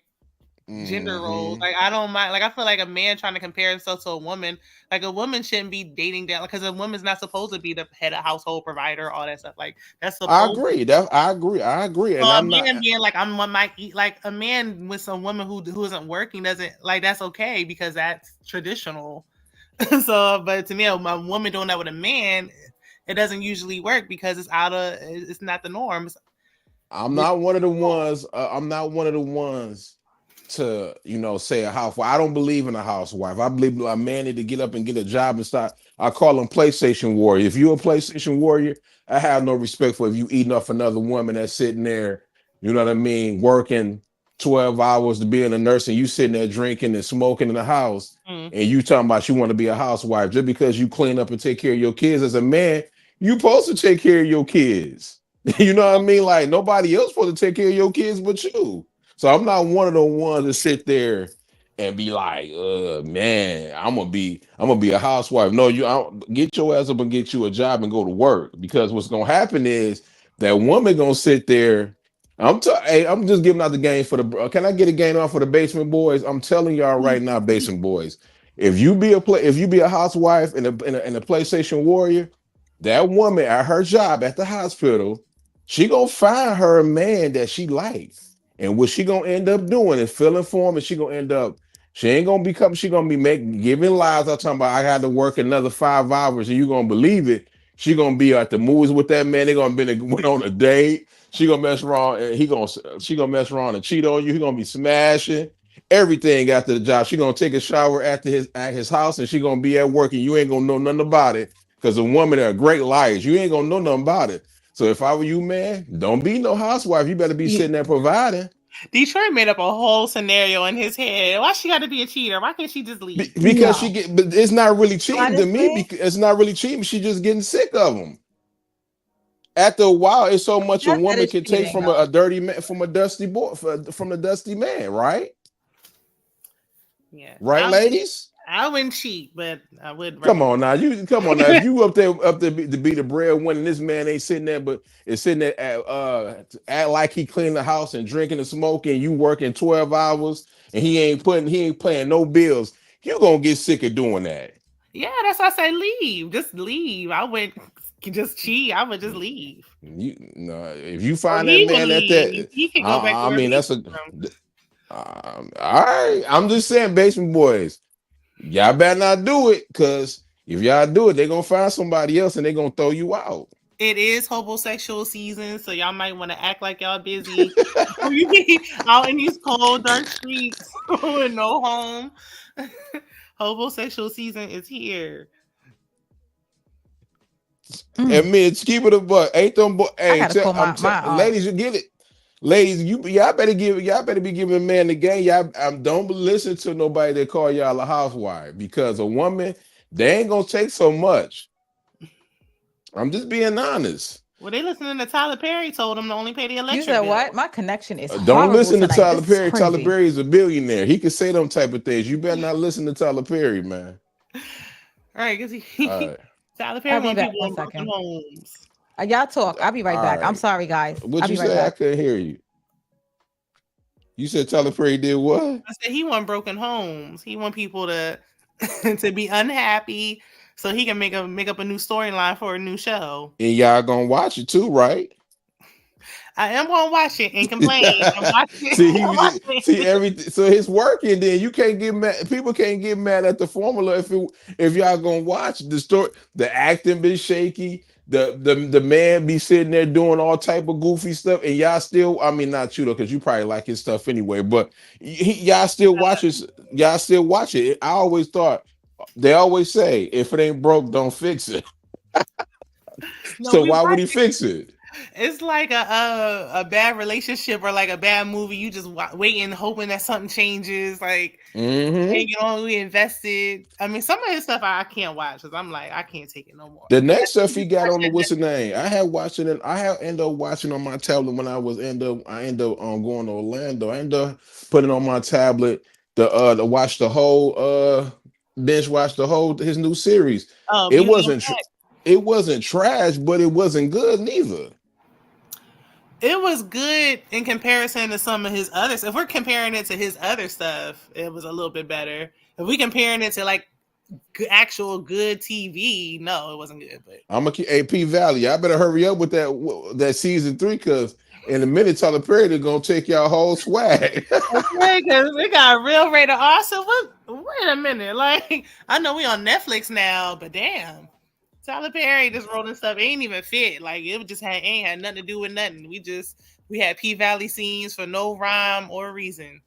gender roles. Like I don't mind. Like I feel like a man trying to compare himself to a woman. Like a woman shouldn't be dating down because a woman's not supposed to be the head of household provider, all that stuff. Like that's I supposed. agree. I agree. So And a I'm man not. being like I'm one might eat like a man with some woman who isn't working doesn't like that's okay because that's traditional. So, but to me, a woman doing that with a man, it doesn't usually work because it's not the norms. I'm not one of the ones. I'm not one of the ones to say a housewife. I don't believe in a housewife. I believe a man need to get up and get a job and start. I call them PlayStation warrior. If you're a PlayStation warrior, I have no respect for if you eating off another woman that's sitting there. You know what I mean? Working 12 hours to be in a nurse and you sitting there drinking and smoking in the house and you talking about you want to be a housewife just because you clean up and take care of your kids as a man, you supposed to take care of your kids. You know what I mean? Like nobody else supposed to take care of your kids but you. So I'm not one of the ones to sit there and be like, man, I'm gonna be a housewife. No, get your ass up and get you a job and go to work because what's gonna happen is that woman gonna sit there. Hey, I'm just giving out the game for the. Can I get a game off for the basement boys? I'm telling y'all right now, basement boys. If you be a housewife and a PlayStation warrior, that woman at her job at the hospital, she gonna find her a man that she likes. And what she gonna end up doing is filling for him, and she gonna end up. She ain't gonna become. She gonna be giving lies. I'm talking about. I had to work another 5 hours, and you gonna believe it. She gonna be at the movies with that man. They gonna went on a date. She gonna mess around, and she gonna mess around and cheat on you. He gonna be smashing everything after the job. She gonna take a shower at his house, and she gonna be at work, and you ain't gonna know nothing about it because the women are great liars. You ain't gonna know nothing about it. So if I were you, man, don't be no housewife. You better be sitting there providing. Detroit made up a whole scenario in his head. Why she got to be a cheater? Why can't she just leave? Because but it's not really cheating to me. Honestly? Because it's not really cheating. She's just getting sick of them. After a while, it's so much a That's woman that is can take cheating, from though. a dirty man, from a dusty boy, from the dusty man, right? Yeah, Right, ladies. I wouldn't cheat, but I would. Come on now, If you up there to be the breadwinner, and this man ain't sitting there, but is sitting there act like he cleaned the house and drinking and smoking. You working 12 hours and he ain't paying no bills. You gonna get sick of doing that. Yeah, that's why I say leave. Just leave. I wouldn't just cheat. I would just leave. If you find that man at that, he can go back. I mean that's all right. I'm just saying, basement boys. Y'all better not do it, because if y'all do it, they're gonna find somebody else and they're gonna throw you out. It is homosexual season, so y'all might want to act like y'all busy. You be out in these cold, dark streets with no home. Homosexual season is here. And me, keep it a buck. Ain't them boy? Hey, ladies, you get it. Ladies, y'all better be giving a man the game. Y'all don't listen to nobody that call y'all a housewife, because a woman, they ain't gonna take so much. I'm just being honest. Well, they listening to Tyler Perry told them to only pay the electric. You said bill. what? My connection is Don't listen to tonight. Tyler Perry. Tyler Perry is a billionaire. He can say them type of things. You better not listen to Tyler Perry, man. All right, because Tyler Perry wants people in broken homes. Y'all talk. I'll be right back. I'm sorry, guys. What you say? I couldn't hear you. You said Tyler Perry did what? I said he want broken homes. He want people to to be unhappy so he can make up a new storyline for a new show. And y'all gonna watch it too, right? I am gonna watch it and complain. See everything. So it's working. Then you can't get mad. People can't get mad at the formula if y'all gonna watch the story. The acting be shaky. The man be sitting there doing all type of goofy stuff, and y'all still. I mean, not you though, because you probably like his stuff anyway. But y'all still watch it. Y'all still watch it. I always thought they always say, if it ain't broke, don't fix it. So why would he fix it? It's like a bad relationship or like a bad movie. You just waiting, hoping that something changes. Like, hanging on, we invested. I mean, some of his stuff I can't watch because I'm like, I can't take it no more. The next stuff he got on the what's the name? I had watching it. I end up watching on my tablet when I end up going to Orlando. I end up putting it on my tablet to watch the whole binge watch the whole his new series. Oh, It Beauty and wasn't it wasn't trash, but it wasn't good neither. It was good in comparison to some of his other stuff. If we're comparing it to his other stuff, it was a little bit better. If we comparing it to like actual good TV, no, it wasn't good. But I'm gonna keep AP Valley. I better hurry up with that season 3 because in a minute Tyler Perry they're gonna take y'all whole swag. okay, because we got real rated R. So wait a minute, like I know we on Netflix now, but damn. Tyler Perry just rolling stuff ain't even fit. Like it just ain't had nothing to do with nothing. We had P Valley scenes for no rhyme or reason.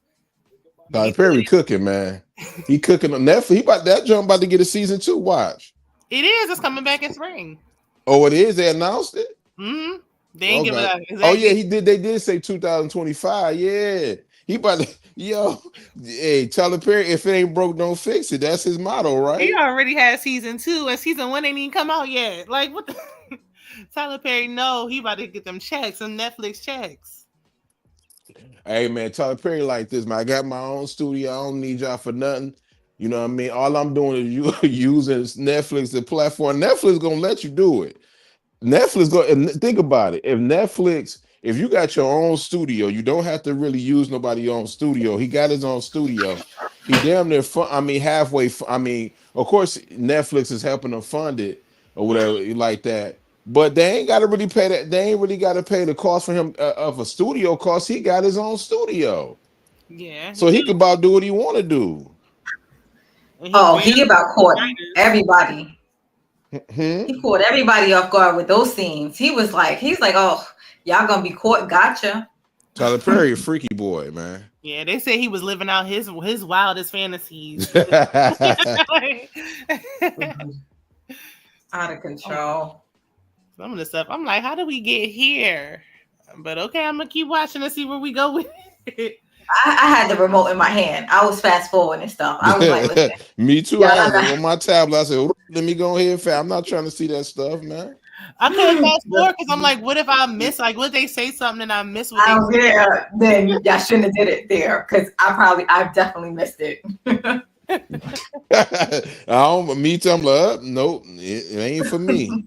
Tyler Perry cooking, man. He cooking on Netflix. He about that jump about to get a season 2. Watch. It is. It's coming back in spring. Oh, it is. They announced it. Mm-hmm. They ain't give it up. Exactly. Oh yeah, he did. They did say 2025. Yeah, he about to. Yo, hey, Tyler Perry. If it ain't broke, don't fix it. That's his motto, right? He already had season 2, and season 1 ain't even come out yet. Like what? Tyler Perry, no, he about to get them checks, some Netflix checks. Hey man, Tyler Perry like this, man. I got my own studio. I don't need y'all for nothing. You know what I mean? All I'm doing is using Netflix, the platform. Netflix gonna let you do it. Netflix go and think about it. If you got your own studio, you don't have to really use nobody's own studio. He got his own studio. He damn near halfway. Of course, Netflix is helping him fund it or whatever like that. But they ain't got to really pay that. They ain't really got to pay the cost for him of a studio cost. He got his own studio. Yeah. So he can about do what he want to do. He about caught everybody. He caught everybody off guard with those scenes. He's like, oh, y'all gonna be caught. Gotcha. Tyler Perry, a freaky boy, man. Yeah, they say he was living out his wildest fantasies. Out of control. Some of the stuff, I'm like, how did we get here? But okay, I'm gonna keep watching and see where we go with it. I had the remote in my hand. I was fast forwarding and stuff. I was like, listen. Me too. I had it on my tablet. I said, let me go ahead. I'm not trying to see that stuff, man. I couldn't fast forward because I'm like, what if I miss? Like, what they say something and I miss what they say? Yeah, then y'all shouldn't have did it there because I definitely missed it. Me too. I'm like, nope, it ain't for me.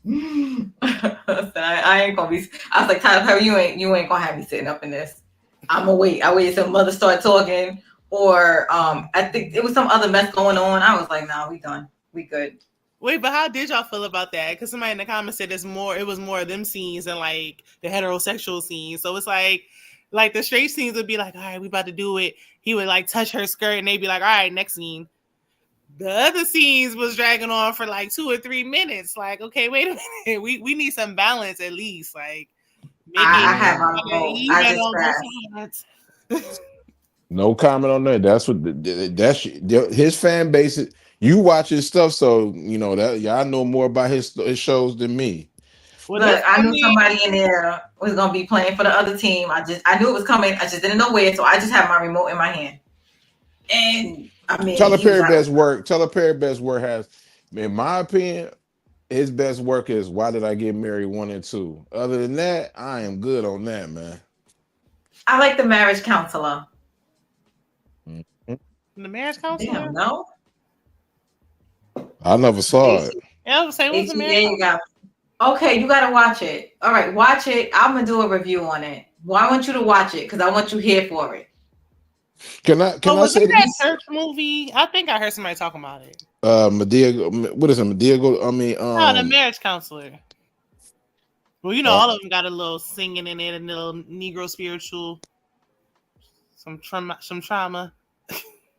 I ain't gonna be. I was like, Tyler Perry, you ain't gonna have me sitting up in this. I'm gonna wait. I waited till mother started talking, or I think it was some other mess going on. I was like, nah, we done. We good. Wait, but how did y'all feel about that? Because somebody in the comments said it was more of them scenes than like the heterosexual scenes. So it's like the straight scenes would be like, all right, we about to do it. He would like touch her skirt and they'd be like, all right, next scene. The other scenes was dragging on for like 2 or 3 minutes. Like, okay, wait a minute. We need some balance at least. Like, I have my phone. I just no comment on that. That's what that's his fan base. You watch his stuff, so you know that y'all know more about his shows than me. Well, look, I knew somebody in there was gonna be playing for the other team. I knew it was coming. I just didn't know where, so I just had my remote in my hand. And I mean, Tyler Perry best work has, in my opinion, his best work is Why Did I Get Married 1 and 2. Other than that, I am good on that, man. I like The Marriage Counselor. The Marriage Counselor? Damn, no. I never saw it. Yeah, I was saying, what's The Marriage Counselor? Okay, you gotta watch it. All right, watch it. I'm gonna do a review on it. Well, I want you to watch it because I want you here for it. Can I say that church movie? I think I heard somebody talking about it. Medea, what is it? Medea? The Marriage Counselor. Well, you know, all of them got a little singing in it, a little Negro spiritual, some trauma.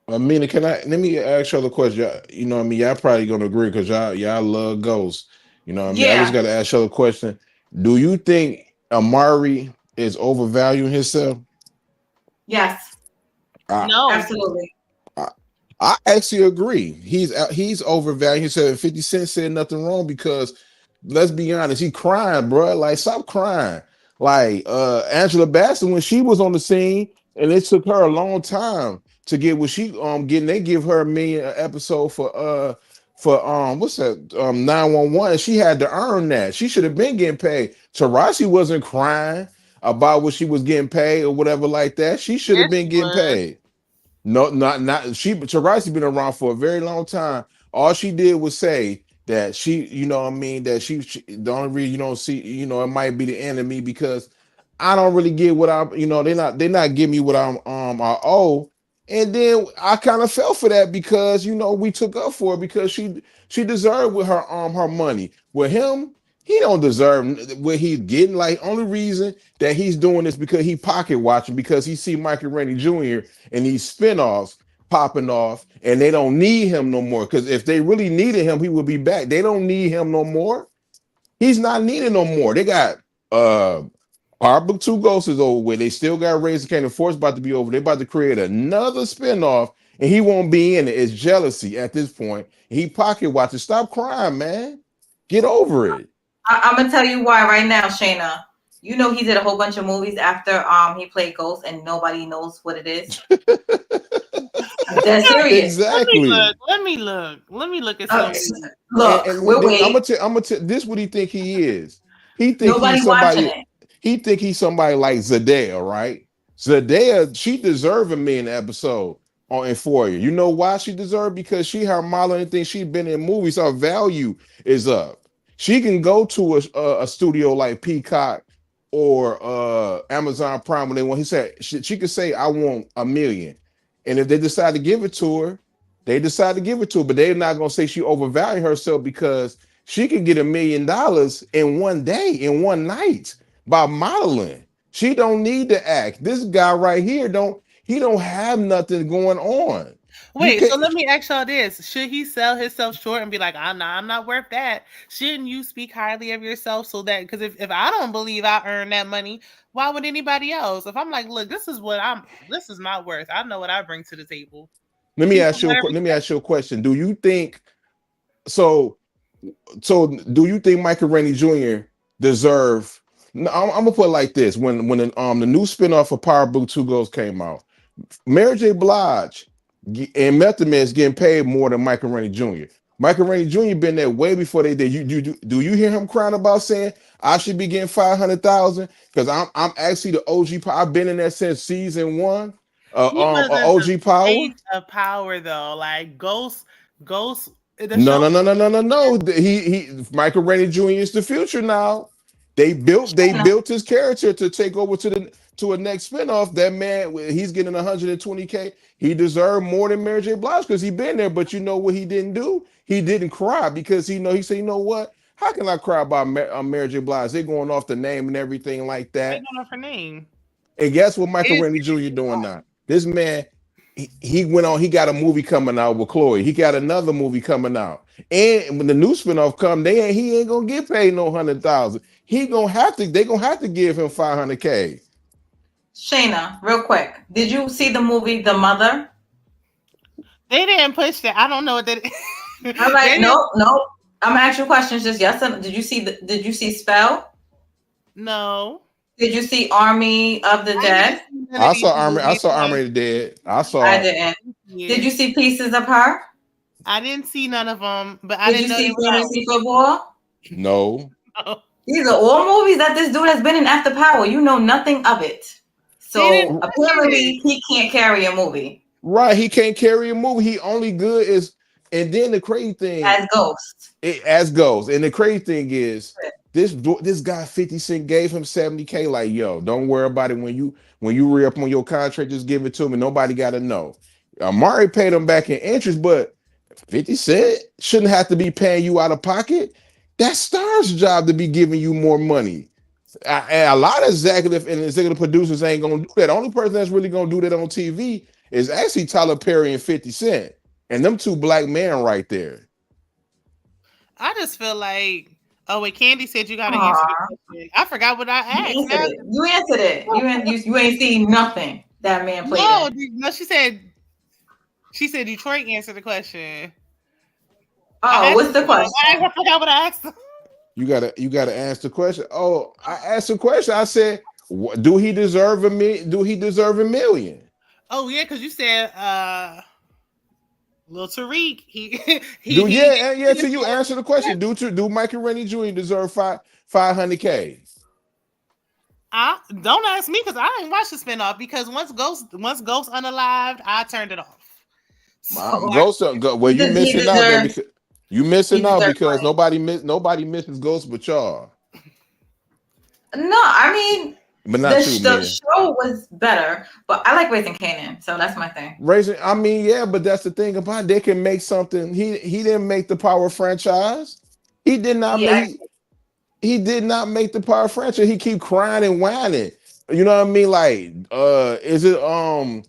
Mina, let me ask you the question. You know what I mean? Y'all probably gonna agree because y'all love ghosts. You know what I mean? I just gotta ask you the question. Do you think Amari is overvaluing himself? Yes. No, absolutely. I actually agree. He's overvaluing himself. And 50 Cent said nothing wrong because let's be honest, he crying, bro. Like, stop crying. Like Angela Bassett, when she was on the scene, and it took her a long time to get what she getting. They give her $1 million episode for what's that 911. She had to earn that. She should have been getting paid. Taraji wasn't crying about what she was getting paid or whatever like that. She should have been getting paid. No, not she. Taraji been around for a very long time. All she did was say that she, you know, what I mean, that she the only reason you don't see, you know, it might be the enemy because I don't really get what I'm, you know, they're not giving me what I owe. And then I kind of fell for that because you know we took up for it because she deserved with her money. With him, he don't deserve what he's getting. Like only reason that he's doing this because he pocket watching because he see Michael Rennie Jr. and these spinoffs popping off, and they don't need him no more. Because if they really needed him, he would be back. They don't need him no more. He's not needed no more. They got Power Book 2 Ghosts is over with. They still got Raise the Cannon Force about to be over. They're about to create another spinoff, and he won't be in it. It's jealousy at this point. He pocket watching. Stop crying, man. Get over it. I'm gonna tell you why right now, Shayna. You know he did a whole bunch of movies after he played Ghost, and nobody knows what it is. That's serious. Exactly. Let me look at something. Look, and we're waiting. I'm gonna tell this what he think he is. He think Nobody he's somebody. watching it. He think he's somebody like Zendaya, right? Zendaya, she deserve a million episode on Euphoria. You know why she deserved? Because she her model and things she's been in movies. Her value is up. She can go to a studio like Peacock or Amazon Prime when they want. He said she could say, "I want $1 million," and if they decide to give it to her, they decide to give it to her. But they're not gonna say she overvalued herself because she can get $1 million in one day, in one night by modeling. She don't need to act. This guy right here don't have nothing going on. Wait, so let me ask y'all this. Should he sell himself short and be like, I'm not worth that? Shouldn't you speak highly of yourself so that, because if I don't believe I earned that money, why would anybody else? If I'm like, look, this is my worth. I know what I bring to the table. Let me ask you a question. Do you think do you think Michael Rennie Jr. deserve? No, I'm gonna put it like this: when the new spinoff of Power Book 2 Ghosts came out, Mary J. Blige and Method Man is getting paid more than Michael Rennie Jr. Michael Rennie Jr. been there way before they did. Do you hear him crying about saying I should be getting 500,000 because I'm actually the OG. I've been in there since season 1. OG Power. Age of Power though, like Ghost. No. He Michael Rennie Jr. is the future now. They built his character to take over to a next spinoff. That man, he's getting 120K. He deserved more than Mary J. Blige because he been there. But you know what he didn't do? He didn't cry because he said, you know what? How can I cry about Mary J. Blige? They're going off the name and everything like that. They're going off her name. And guess what Michael Rennie Jr. doing now? This man, he went on. He got a movie coming out with Chloe. He got another movie coming out. And when the new spinoff come, he ain't gonna get paid no 100,000. They gonna have to give him 500K. Shayna, real quick, did you see the movie The Mother? They didn't push that. I don't know what that is. I'm like, no. I'm gonna ask you questions. Just yes or no. Did you see Spell? No. Did you see Army of the Dead? I saw Army of the Dead. I didn't. Yeah. Did you see Pieces of Her? I didn't see none of them, but Did you see Fantasy Football? No. These are all movies that this dude has been in after Power. You know nothing of it. So apparently he can't carry a movie. Right, he can't carry a movie. He only good is, and then the crazy thing as Ghost. And the crazy thing is this guy 50 Cent gave him 70K. Like, yo, don't worry about it. When you re-up on your contract, just give it to me. Nobody got to know. Amari paid him back in interest, but 50 Cent shouldn't have to be paying you out of pocket. That's Star's job to be giving you more money. And a lot of executive producers ain't gonna do that. The only person that's really gonna do that on TV is actually Tyler Perry and 50 Cent, and them two black men right there. I just feel like, oh wait, Candy said you gotta answer the question. I forgot what I asked. You answered it. You ain't seen nothing that man played. No, she said Detroit answered the question. Oh, what's the question? I forgot what I asked. You gotta ask the question. Oh, I asked the question. I said, do he deserve $1 million? Do he deserve $1 million? Oh yeah, because you said Lil Tariq. So you answer the question. Do Michael Rennie Jr. deserve 500K? Don't ask me because I ain't watched the spinoff because once Ghost unalived, I turned it off. So Ghost, well, you missing out then because you missing out because money. nobody misses Ghost but y'all. No, I mean But not you, the man. show was better, but I like Raising Kanan, so that's my thing. I mean, yeah, but that's the thing about it. They can make something. He didn't make the Power franchise. He did not make. He did not make the Power franchise. He keep crying and whining. You know what I mean? Like, is it who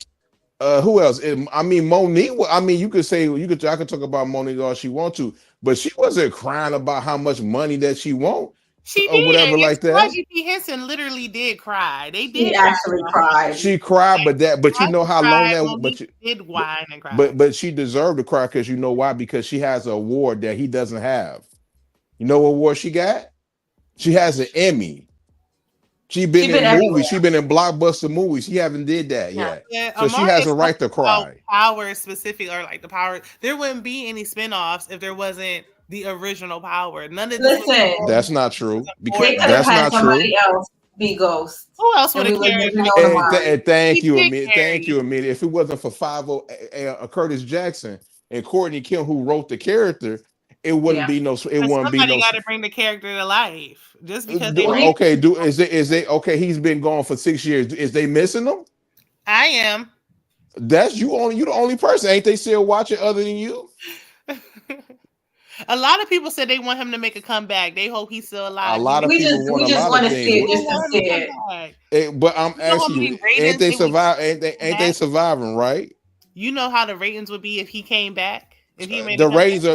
else? I mean, Monique. I mean, you could say I could talk about Monique all she want to, but she wasn't crying about how much money that she want she or did. whatever like that. GP Henson literally did cry. They did. She actually cried. She cried, but you know how long that. Monique did whine and cry. But she deserved to cry because you know why? Because she has an award that he doesn't have. You know what award she got? She has an Emmy. She been in movies. She been in blockbuster movies. She haven't did that yet. So she has a right to cry. Power specific or like the Power. There wouldn't be any spinoffs if there wasn't the original Power. None of this. Listen, that's not true. Because that's not somebody true. Else be Ghost. Who else would have carried? Thank you, Amelia. If it wasn't for Curtis Jackson and Courtney Kim who wrote the character, it wouldn't be no. It wouldn't be no. Somebody got to bring the character to life. Just because okay? He's been gone for 6 years. Is they missing him? I am. That's you the only person. Ain't they still watching other than you? A lot of people said they want him to make a comeback. They hope he's still alive. A lot of people want to see it just to see it. But I'm asking you, ain't they surviving, right? You know how the ratings would be if he came back. If he made the ratings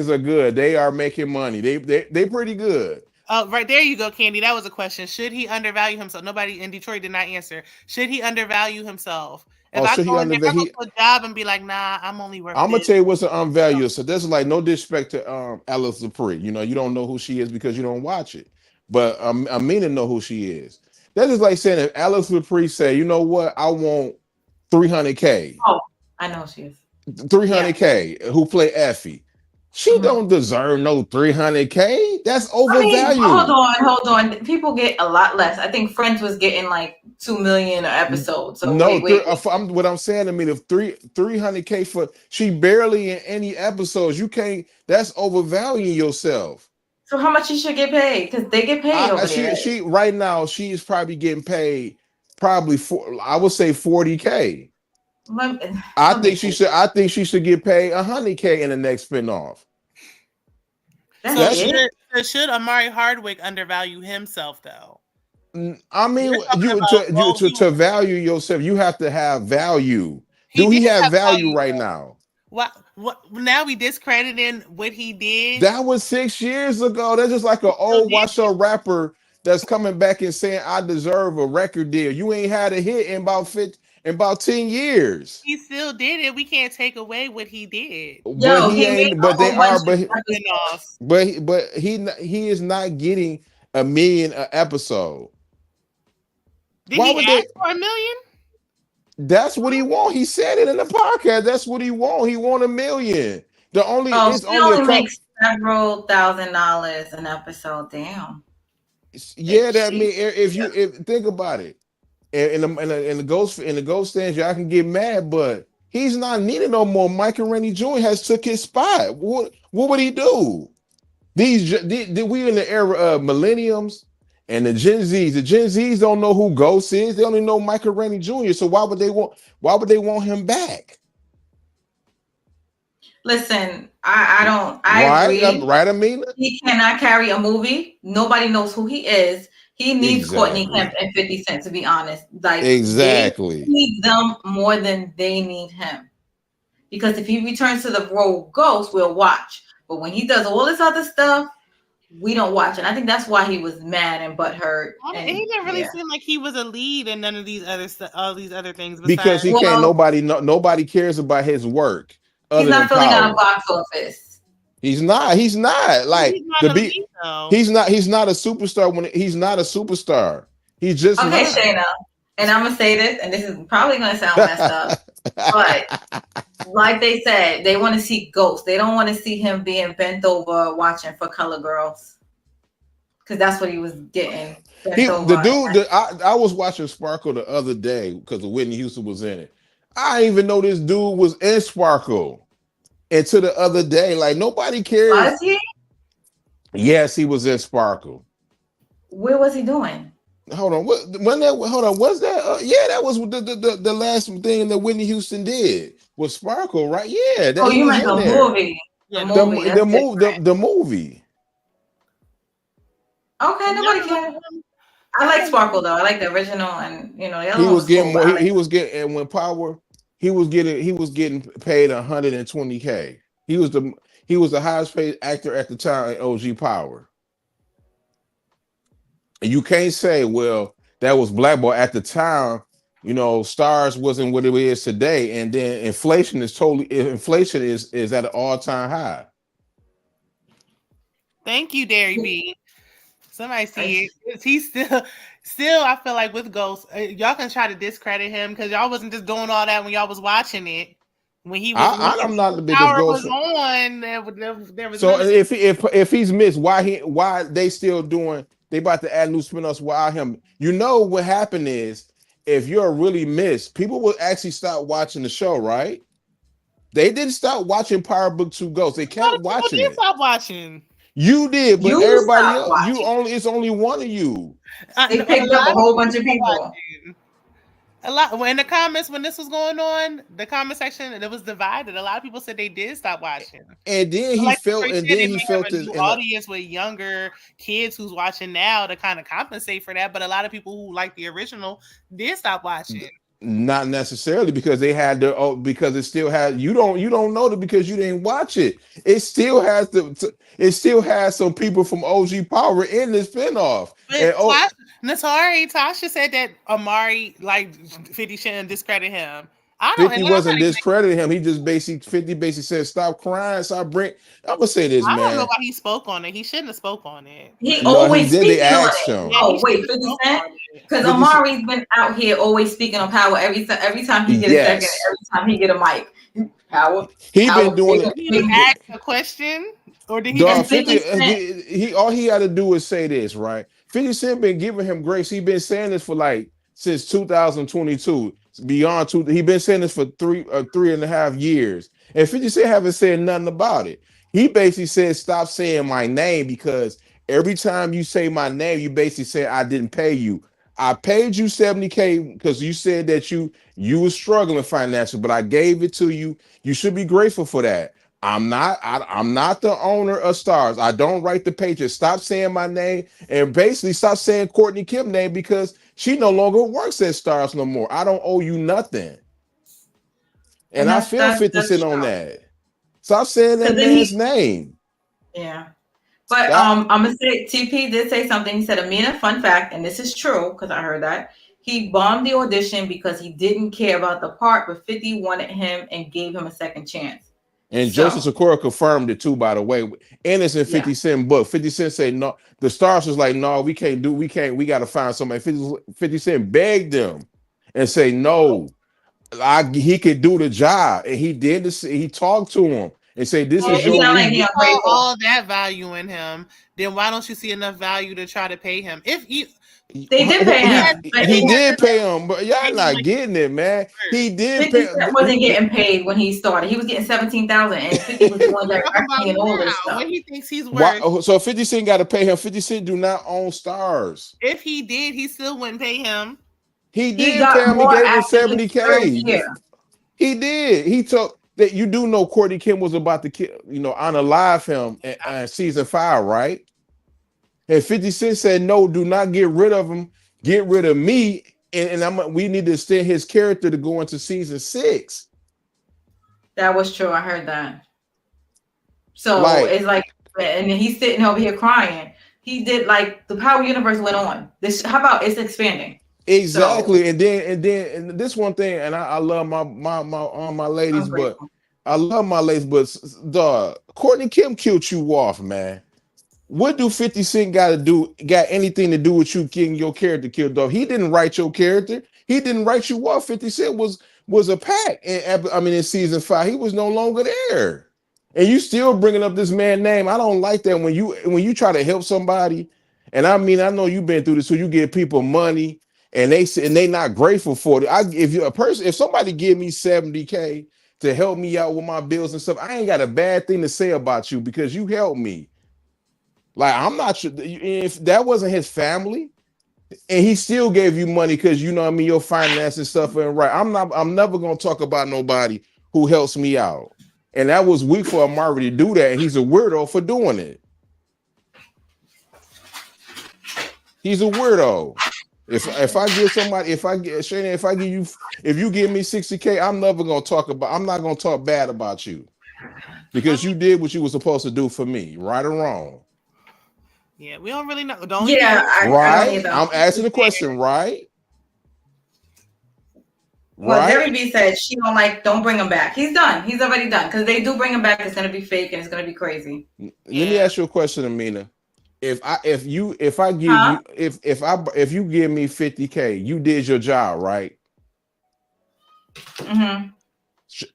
are good. They are making money. They pretty good. Oh, right there you go, Candy. That was a question. Should he undervalue himself? Nobody in Detroit did not answer. Should he undervalue himself? If I go to a job and be like, nah, I'm only worth. I'm gonna tell you what's an unvalue. So this is like no disrespect to Alice Dupree. You know, you don't know who she is because you don't watch it. But I mean to know who she is. That is like saying if Alice Dupree say, you know what, I want $300K. Oh, I know she is. $300K. Who play Effie? She don't deserve no $300K. That's overvalued. Hold on. People get a lot less. I think Friends was getting like 2 million an episode. So no, what I'm saying, I mean, if $300K for she barely in any episodes, you can't. That's overvaluing yourself. So how much she should get paid? Because they get paid over there. She right now she is probably getting paid I would say $40K. I think she should get paid $100K in the next spinoff. Should Amari Hardwick undervalue himself though? I mean, to value yourself, you have to have value. Do he have value right now? What now we discrediting what he did? That was 6 years ago. That's just like an old washed up rapper that's coming back and saying I deserve a record deal. You ain't had a hit in about 10 years. He still did it. We can't take away what he did. But he is not getting $1 million an episode. Did he ask for $1 million? That's what he want. He said it in the podcast. That's what he want. He want $1 million. He only makes several $1,000s an episode. Damn. Yeah, that mean if think about it. In the ghost stands, y'all can get mad, but he's not needed no more. Michael Rennie Jr. has took his spot. What would he do? We in the era of millenniums and the Gen Zs. The Gen Zs don't know who Ghost is. They only know Michael Rennie Jr. So why would they want him back? Listen, I agree. Right, Amina? He cannot carry a movie. Nobody knows who he is. He needs Courtney Kemp and 50 Cent, to be honest. Like exactly. He needs them more than they need him. Because if he returns to the role Ghost, we'll watch. But when he does all this other stuff, we don't watch it. I think that's why he was mad and butthurt. He didn't really seem like he was a lead in none of these all these other things. Because he can't. Nobody cares about his work. He's not filling out a box office. He's not like he's not a superstar he's not a superstar. He's just okay, not. Shayna. And I'm gonna say this, and this is probably gonna sound messed up, but like they said, they want to see Ghost. They don't want to see him being bent over watching for Color Girls. because that's what he was getting. The dude, I was watching Sparkle the other day because Whitney Houston was in it. I didn't even know this dude was in Sparkle until the other day. Like nobody cares. Was he? Yes, he was in Sparkle. Where was he doing? Hold on, was that? Yeah, that was the last thing that Whitney Houston did was Sparkle, right? Yeah, that he you was meant in the there. movie. Yeah, The movie. Okay, nobody cares. I like Sparkle though. I like the original, and the other He one was getting cool, more. He was getting, and when Power, he was getting paid 120K. He was the highest paid actor at the time in OG Power. And you can't say, well, that was blackball at the time. Stars wasn't what it is today, and then inflation is at an all-time high. Thank you, Derry B. Somebody see it. He's still. I feel like with Ghost, y'all can try to discredit him because y'all wasn't just doing all that when y'all was watching it. When he was, I'm not the biggest Power Ghost was on. There was so if he's missed, why they still doing? They about to add new spin-offs without him. What happened is if you're really missed, people will actually stop watching the show, right? They didn't stop watching Power Book 2 Ghost. They kept watching it. Stop watching. You did, but everybody else, it's only one of you. They picked up a whole bunch of people. A lot in the comments when this was going on, the comment section, it was divided. A lot of people said they did stop watching. And then he felt his audience with younger kids who's watching now to kind of compensate for that. But a lot of people who like the original did stop watching. Not necessarily because they had because it still had you don't know that because you didn't watch it. It still has some people from OG Power in this spinoff. Tasha said that Amari 50 shouldn't discredit him. 50 wasn't discrediting him. He just basically said, "Stop crying." So I'm gonna say this, man. I don't know why he spoke on it. He shouldn't have spoke on it. He always did. They asked him. Oh wait, 50 Cent. Because Amari's been out here always speaking on Power every time he get a second, every time he get a mic. Power. He been doing it. Did he ask a question, or did he? All he had to do is say this, right? 50 Cent been giving him grace. He been saying this for since 2022. Beyond two, he been saying this for 3.5 years, and 50 Cent haven't said nothing about it. He basically said, "Stop saying my name because every time you say my name, you basically say I didn't pay you. I paid you 70K because you said that you were struggling financially, but I gave it to you. You should be grateful for that. I'm not the owner of Stars. I don't write the pages. Stop saying my name and basically stop saying Courtney Kim's name because she no longer works at Stars no more. I don't owe you nothing." And I feel 50 Cent on that. Stop saying that man's name. Yeah. But I'm gonna say TP did say something. He said, Amina, fun fact, and this is true because I heard that he bombed the audition because he didn't care about the part, but 50 wanted him and gave him a second chance. And Joseph Sikora confirmed it too, by the way. And it's in 50 Cent book. 50 Cent said no. The Stars was like, no, we got to find somebody. 50 Cent begged them and say, no, he could do the job. And he did this. He talked to him and say, this is your all that value in him. Then why don't you see enough value to try to pay him? They did pay him. He did pay him, but y'all not getting it, man. He did pay. Wasn't getting paid when he started. He was getting 17,000, and 50 was doing directing and all this stuff. When he thinks he's worth. So 50 Cent got to pay him. 50 Cent do not own Stars. If he did, he still wouldn't pay him. He did pay him. He gave him 70K. He did. He took that. You do know Courtney Kim was about to kill, unalive him in season 5, right? And 50 Cent said, no, do not get rid of him. Get rid of me. And we need to extend his character to go into season 6. That was true. I heard that. So it's like, and then he's sitting over here crying. He did the Power Universe went on. How about it's expanding? Exactly. So, and then this one thing, and I love my ladies, but I love my ladies, but Courtney Kim killed you off, man. What do 50 Cent got anything to do with you getting your character killed off? He didn't write your character. He didn't write you off. 50 Cent was a pack. In season 5, he was no longer there. And you still bringing up this man's name. I don't like that when you try to help somebody And I mean, I know you've been through this, so you give people money and they not grateful for it. If somebody give me 70K to help me out with my bills and stuff, I ain't got a bad thing to say about you because you helped me. Like, I'm not sure if that wasn't his family and he still gave you money because you know what I mean, your finances stuff ain't right. I'm never gonna talk about nobody who helps me out. And that was weak for Amari to do that. And he's a weirdo for doing it. He's a weirdo. If I give somebody, if you give me 60K, I'm not gonna talk bad about you because you did what you were supposed to do for me, right or wrong. Yeah, we don't really know. Don't right? I'm asking the question, right? Well, Jerry B said she don't bring him back. He's done. He's already done. Because they do bring him back, it's gonna be fake and it's gonna be crazy. Let me ask you a question, Amina. If you give me 50K, you did your job, right? Mm-hmm.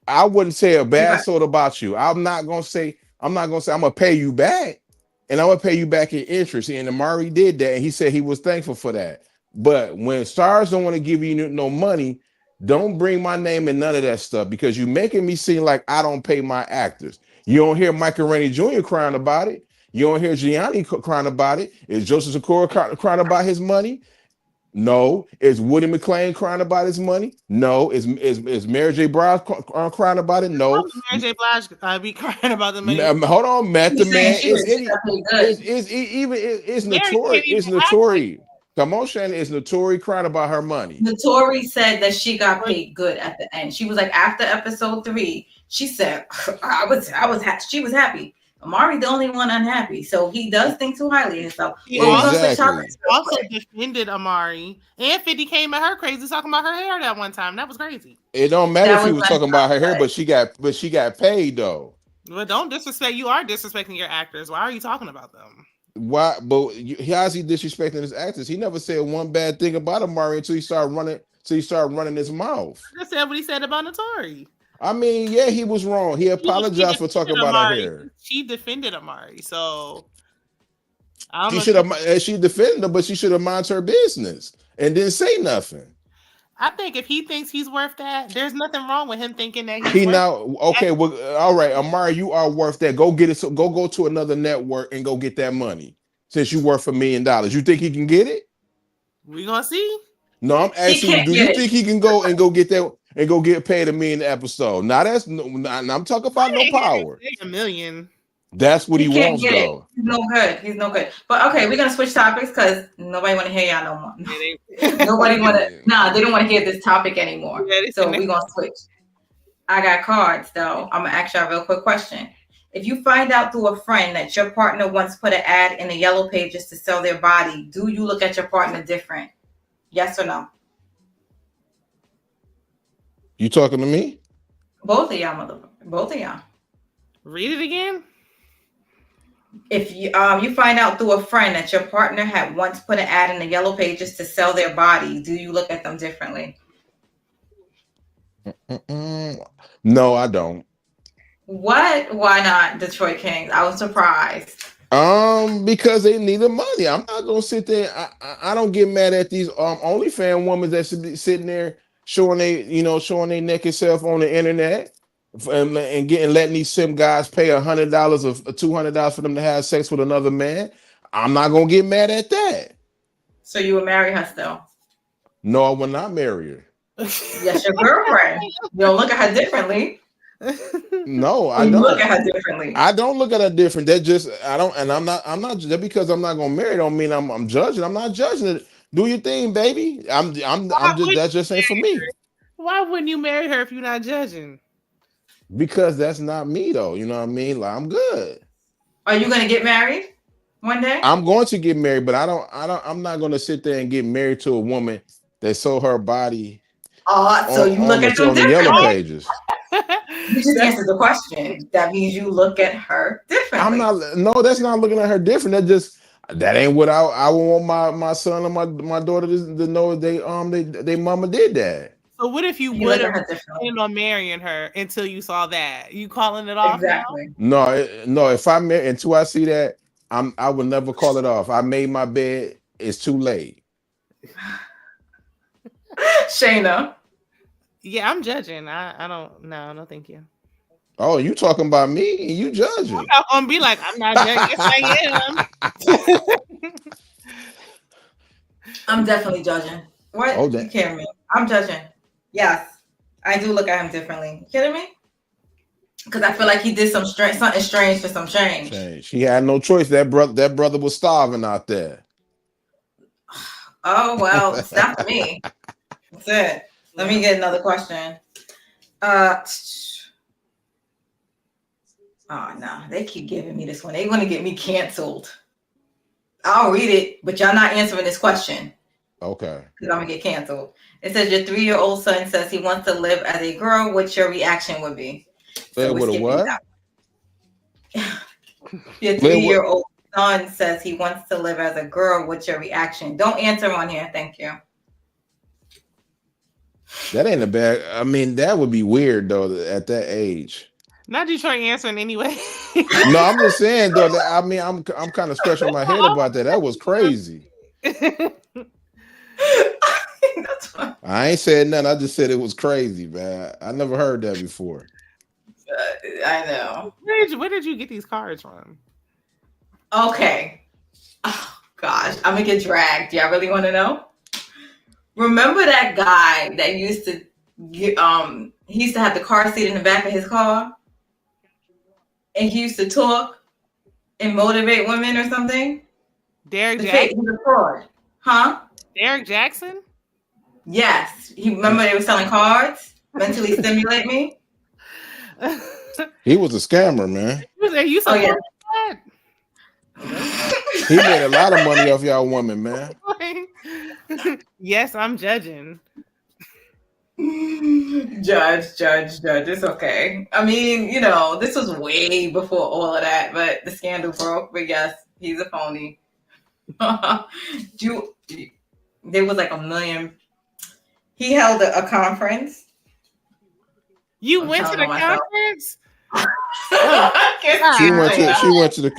I wouldn't say a bad sort about you. I'm not gonna say I'm gonna pay you back, and I'm gonna pay you back in interest. And Amari did that, and he said he was thankful for that. But when stars don't want to give you no money, don't bring my name in none of that stuff because you're making me seem like I don't pay my actors. You don't hear Michael Rainey Jr. crying about it. You don't hear Gianni crying about it. Is Joseph Sikora crying about his money? No. Is Woody McClain crying about his money? No. Is Mary J. Blige crying about it? No. Mary J. Blige be crying about the money. Hold on, Method Man. It's notorious. It's notorious. Come on, Shannon. It's notorious crying about her money. Notori said that she got paid good at the end. She was like, after episode 3, she said, she was happy. Amari the only one unhappy, so he does think too highly of himself. He also defended Amari, and 50 came at her crazy talking about her hair that one time. That was crazy. It don't matter if he was talking about her hair, but she got paid though. But don't disrespect. You are disrespecting your actors. Why are you talking about them? Why? But how's he disrespecting his actors? He never said one bad thing about Amari until he started running. His mouth. I just said what he said about Notori. I mean, yeah, he was wrong. He apologized for talking about her hair. She defended Amari, so she defended her, but she should have minded her business and didn't say nothing. I think if he thinks he's worth that, there's nothing wrong with him thinking that well, all right, Amari, you are worth that. Go get it. So go to another network and go get that money. Since you worth $1 million, you think he can get it? We gonna see. No, I'm asking you. Do you think he can go get that and go get paid $1 million an episode? Now I'm talking about no power. $1 million. That's what he wants, though. He's no good. He's no good. But okay, we're gonna switch topics because nobody want to hear y'all no more. Nobody want to. Nah, they don't want to hear this topic anymore. So we're gonna switch. I got cards though. I'm gonna ask y'all a real quick question. If you find out through a friend that your partner once put an ad in the yellow pages to sell their body, do you look at your partner different? Yes or no? You talking to me? Both of y'all, motherfucker. Both of y'all. Read it again. If you find out through a friend that your partner had once put an ad in the yellow pages to sell their body, do you look at them differently? No, I don't. What? Why not, Detroit Kings? I was surprised. Because they need the money. I'm not gonna sit there. I don't get mad at these OnlyFans women that should be sitting there showing their naked self on the internet and letting these sim guys pay $100 or $200 for them to have sex with another man. I'm not gonna get mad at that. So you would marry her still? No, I would not marry her. Yes, your girlfriend. You don't look at her differently. No, I don't look at her differently. I don't look at her different. That just I don't, and I'm not that because I'm not gonna marry don't mean I'm judging. I'm not judging it. Do your thing, baby. I'm just that just ain't for me. Why wouldn't you marry her if you're not judging? Because that's not me though. You know what I mean? Like I'm good. Are you gonna get married one day? I'm going to get married, but I'm not gonna sit there and get married to a woman that sold her body. So you look at them on the yellow pages. You just answered the question. That means you look at her differently. That's not looking at her different. That ain't what I want my son and my daughter to know they mama did that. So what if you would have planned on marrying her until you saw that? You calling it off? Exactly. No. If I marry until I see that, I would never call it off. I made my bed. It's too late. Shayna. Yeah, I'm judging. I don't. No, thank you. Oh, you talking about me and you judging? I'm not gonna be like I'm not judging. Yes, I am. I'm definitely judging. What? Oh, You kidding me? I'm judging. Yes, I do look at him differently. You kidding me? Because I feel like he did something strange for some change. She had no choice. That brother was starving out there. Oh well, it's not for me. That's it. Let me get another question. Oh no, they keep giving me this one. They want to get me canceled. I'll read it, but y'all not answering this question. Okay. Because I'm gonna get canceled. It says your 3-year-old son says he wants to live as a girl. What your reaction would be? So with a what? Your 3-year-old son says he wants to live as a girl. What's your reaction? Don't answer on here. Thank you. That ain't a bad. I mean, that would be weird though at that age. Not you trying to answer in any way. No, I'm just saying though. That, I mean, I'm kind of scratching my head about that. That was crazy. I ain't said nothing. I just said it was crazy, man. I never heard that before. I know. Where did you get these cards from? Okay. Oh gosh, I'm gonna get dragged. Y'all really want to know? Remember that guy that used to get, he used to have the car seat in the back of his car, and he used to talk and motivate women or something? Derek Jackson? He's a fraud. Huh? Derek Jackson? Yes. Remember they were selling cards? Mentally stimulate me? He was a scammer, man. Oh, yeah. He made a lot of money off y'all women, man. Yes, I'm judging. Judge. It's okay. I mean, you know, this was way before all of that, but the scandal broke. But yes, he's a phony. There was like 1 million. He held a conference. You went to the conference?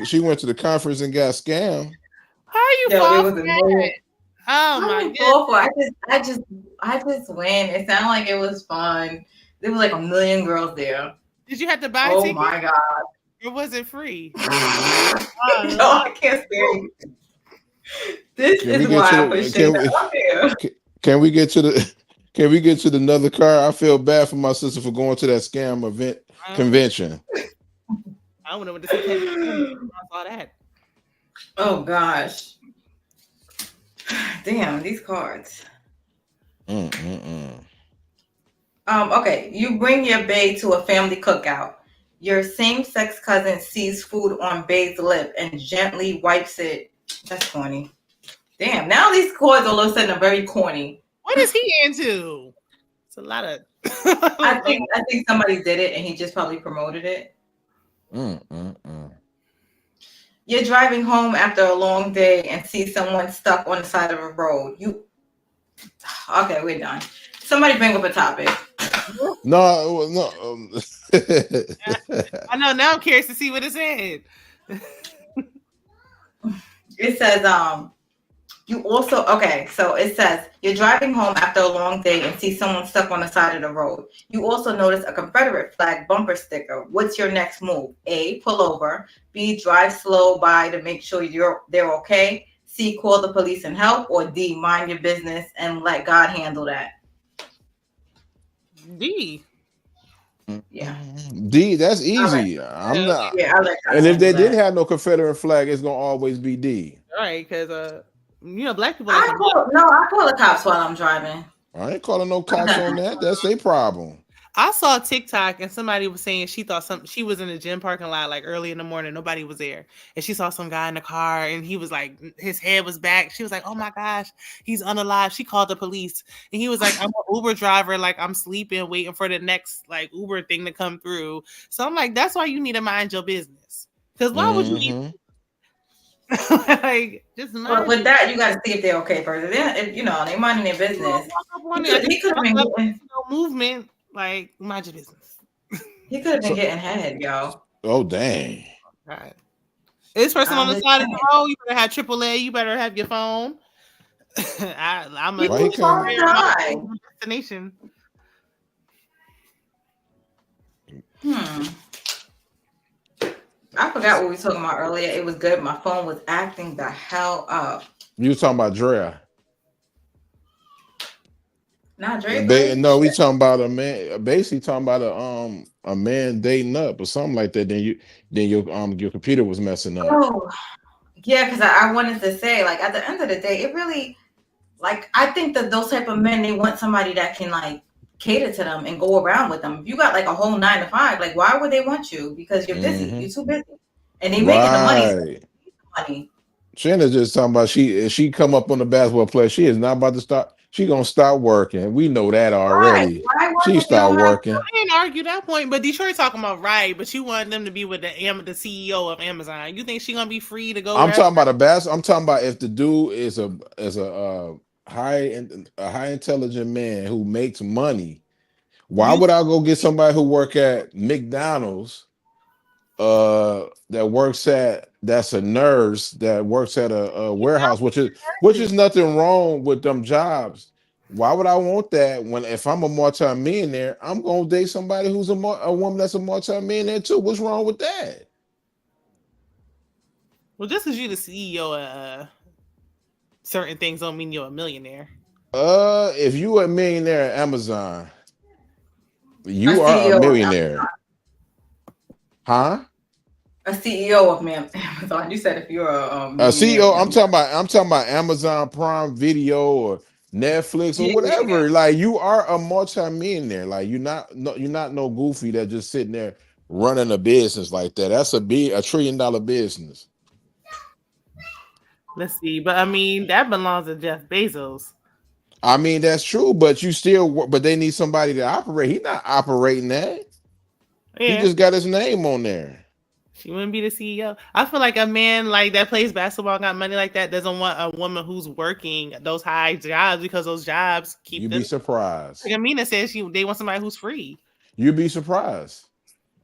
She went to the conference and got scammed. How are you falling for that? Oh my god! I just went. It sounded like it was fun. There was like 1 million girls there. Did you have to buy tickets? tickets? Oh my god! It wasn't free. No, I can't stand it. This is why I put shit out there. Can we get to the another car? I feel bad for my sister for going to that scam event convention. I went over to see I saw that. Oh gosh. Damn, these cards. Okay, you bring your bae to a family cookout. Your same-sex cousin sees food on bae's lip and gently wipes it. That's corny. Damn, now these cards all of a sudden are very corny. What is he into? It's a lot of I think somebody did it and he just probably promoted it. You're driving home after a long day and see someone stuck on the side of a road. Okay, we're done. Somebody bring up a topic. No. I know. Now I'm curious to see what it said. It says, so it says you're driving home after a long day and see someone stuck on the side of the road. You also notice a Confederate flag bumper sticker. What's your next move? A, pull over. B, drive slow by to make sure they're okay. C, call the police and help. Or D, mind your business and let God handle that. D. Yeah. D, that's easy. I'm not. Yeah, I like that. And if they did have no Confederate flag, it's gonna always be D. All right, because black people. I call the cops while I'm driving. I ain't calling no cops on that. That's their problem. I saw TikTok and somebody was saying she thought she was in the gym parking lot like early in the morning. Nobody was there. And she saw some guy in the car and he was like, his head was back. She was like, oh my gosh, he's unalive. She called the police and he was like, I'm an Uber driver. Like I'm sleeping, waiting for the next like Uber thing to come through. So I'm like, that's why you need to mind your business. Because why would you need like just mind with that, you got to see if they're okay first. They minding their business. He could have been getting movement. Like, mind your business. He could have been getting head, yo. Oh, dang. Right. This person on the just side of the saying. road, you better have AAA. You better have your phone. I'm a People's phones die. destination. I forgot what we were talking about earlier. It was good. My phone was acting the hell up. You was talking about Drea. Not Dre good. No, we talking about a man. Basically, talking about a man dating up or something like that. Then your computer was messing up. Oh, yeah, because I wanted to say, like, at the end of the day, it really, like, I think that those type of men, they want somebody that can, like, cater to them and go around with them. If you got, like, a whole 9 to 5, like, why would they want you? Because you're busy. You're too busy. And they making the money. So they need the money. Shanna's just talking about she come up on the basketball player. She is not about to start. She gonna start working. We know that already. Why She start working. I didn't argue that point, but Detroit talking about right. But you want them to be with the CEO of Amazon. You think she gonna be free to go? I'm talking about I'm talking about if the dude is a high intelligent man who makes money. Why would I go get somebody who work at McDonald's? That's a nurse that works at a warehouse, which is nothing wrong with them jobs. Why would I want that when if I'm a multi-millionaire, I'm gonna date somebody who's a woman that's a multi-millionaire too? What's wrong with that? Well, just because you're the CEO of certain things don't mean you're a millionaire. If you are a millionaire at Amazon, you are a millionaire. Huh? A CEO of Amazon. You said if you're a CEO, I'm talking about Amazon Prime Video or Netflix or whatever. Yeah. Like you are a multi-millionaire. Like you're not no goofy that just sitting there running a business like that. That's $1 trillion business. Let's see, but I mean that belongs to Jeff Bezos. I mean that's true, but they need somebody to operate. He's not operating that. Yeah. He just got his name on there. She wouldn't be the CEO. I feel like a man like that plays basketball, got money like that, doesn't want a woman who's working those high jobs because those jobs keep. You'd be surprised. Like Amina says, they want somebody who's free. You'd be surprised.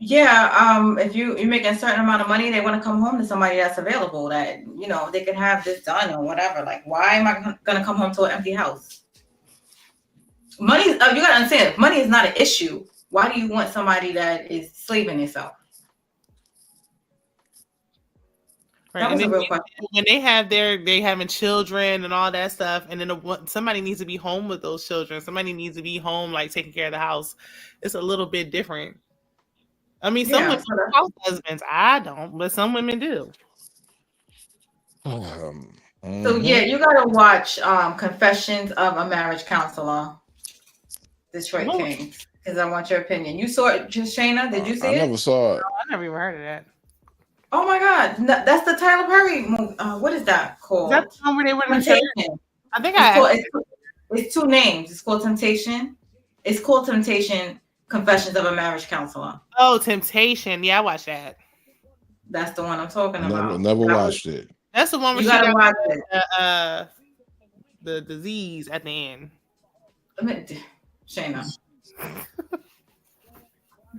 Yeah, if you're making a certain amount of money, they want to come home to somebody that's available that they can have this done or whatever. Like, why am I gonna come home to an empty house? Money, you gotta understand, if money is not an issue, why do you want somebody that is slaving yourself? Right. That was a real question. When they having children and all that stuff, and then somebody needs to be home with those children. Somebody needs to be home, like taking care of the house. It's a little bit different. I mean, some women are house husbands. I don't, but some women do. So yeah, you gotta watch Confessions of a Marriage Counselor, Detroit Kings, because I want your opinion. You saw it, Shayna? Did you see it? I never saw it. No, I never even heard of that. Oh my God, that's the Tyler Perry movie. What is that called? That's the one where they went in Temptation. I think it's 2 names. It's called Temptation. It's called Temptation. Confessions of a Marriage Counselor. Oh, Temptation. Yeah, I watched that. That's the one I'm talking about. Never watched it. That's the one where you gotta watch it. The disease at the end. Shayna.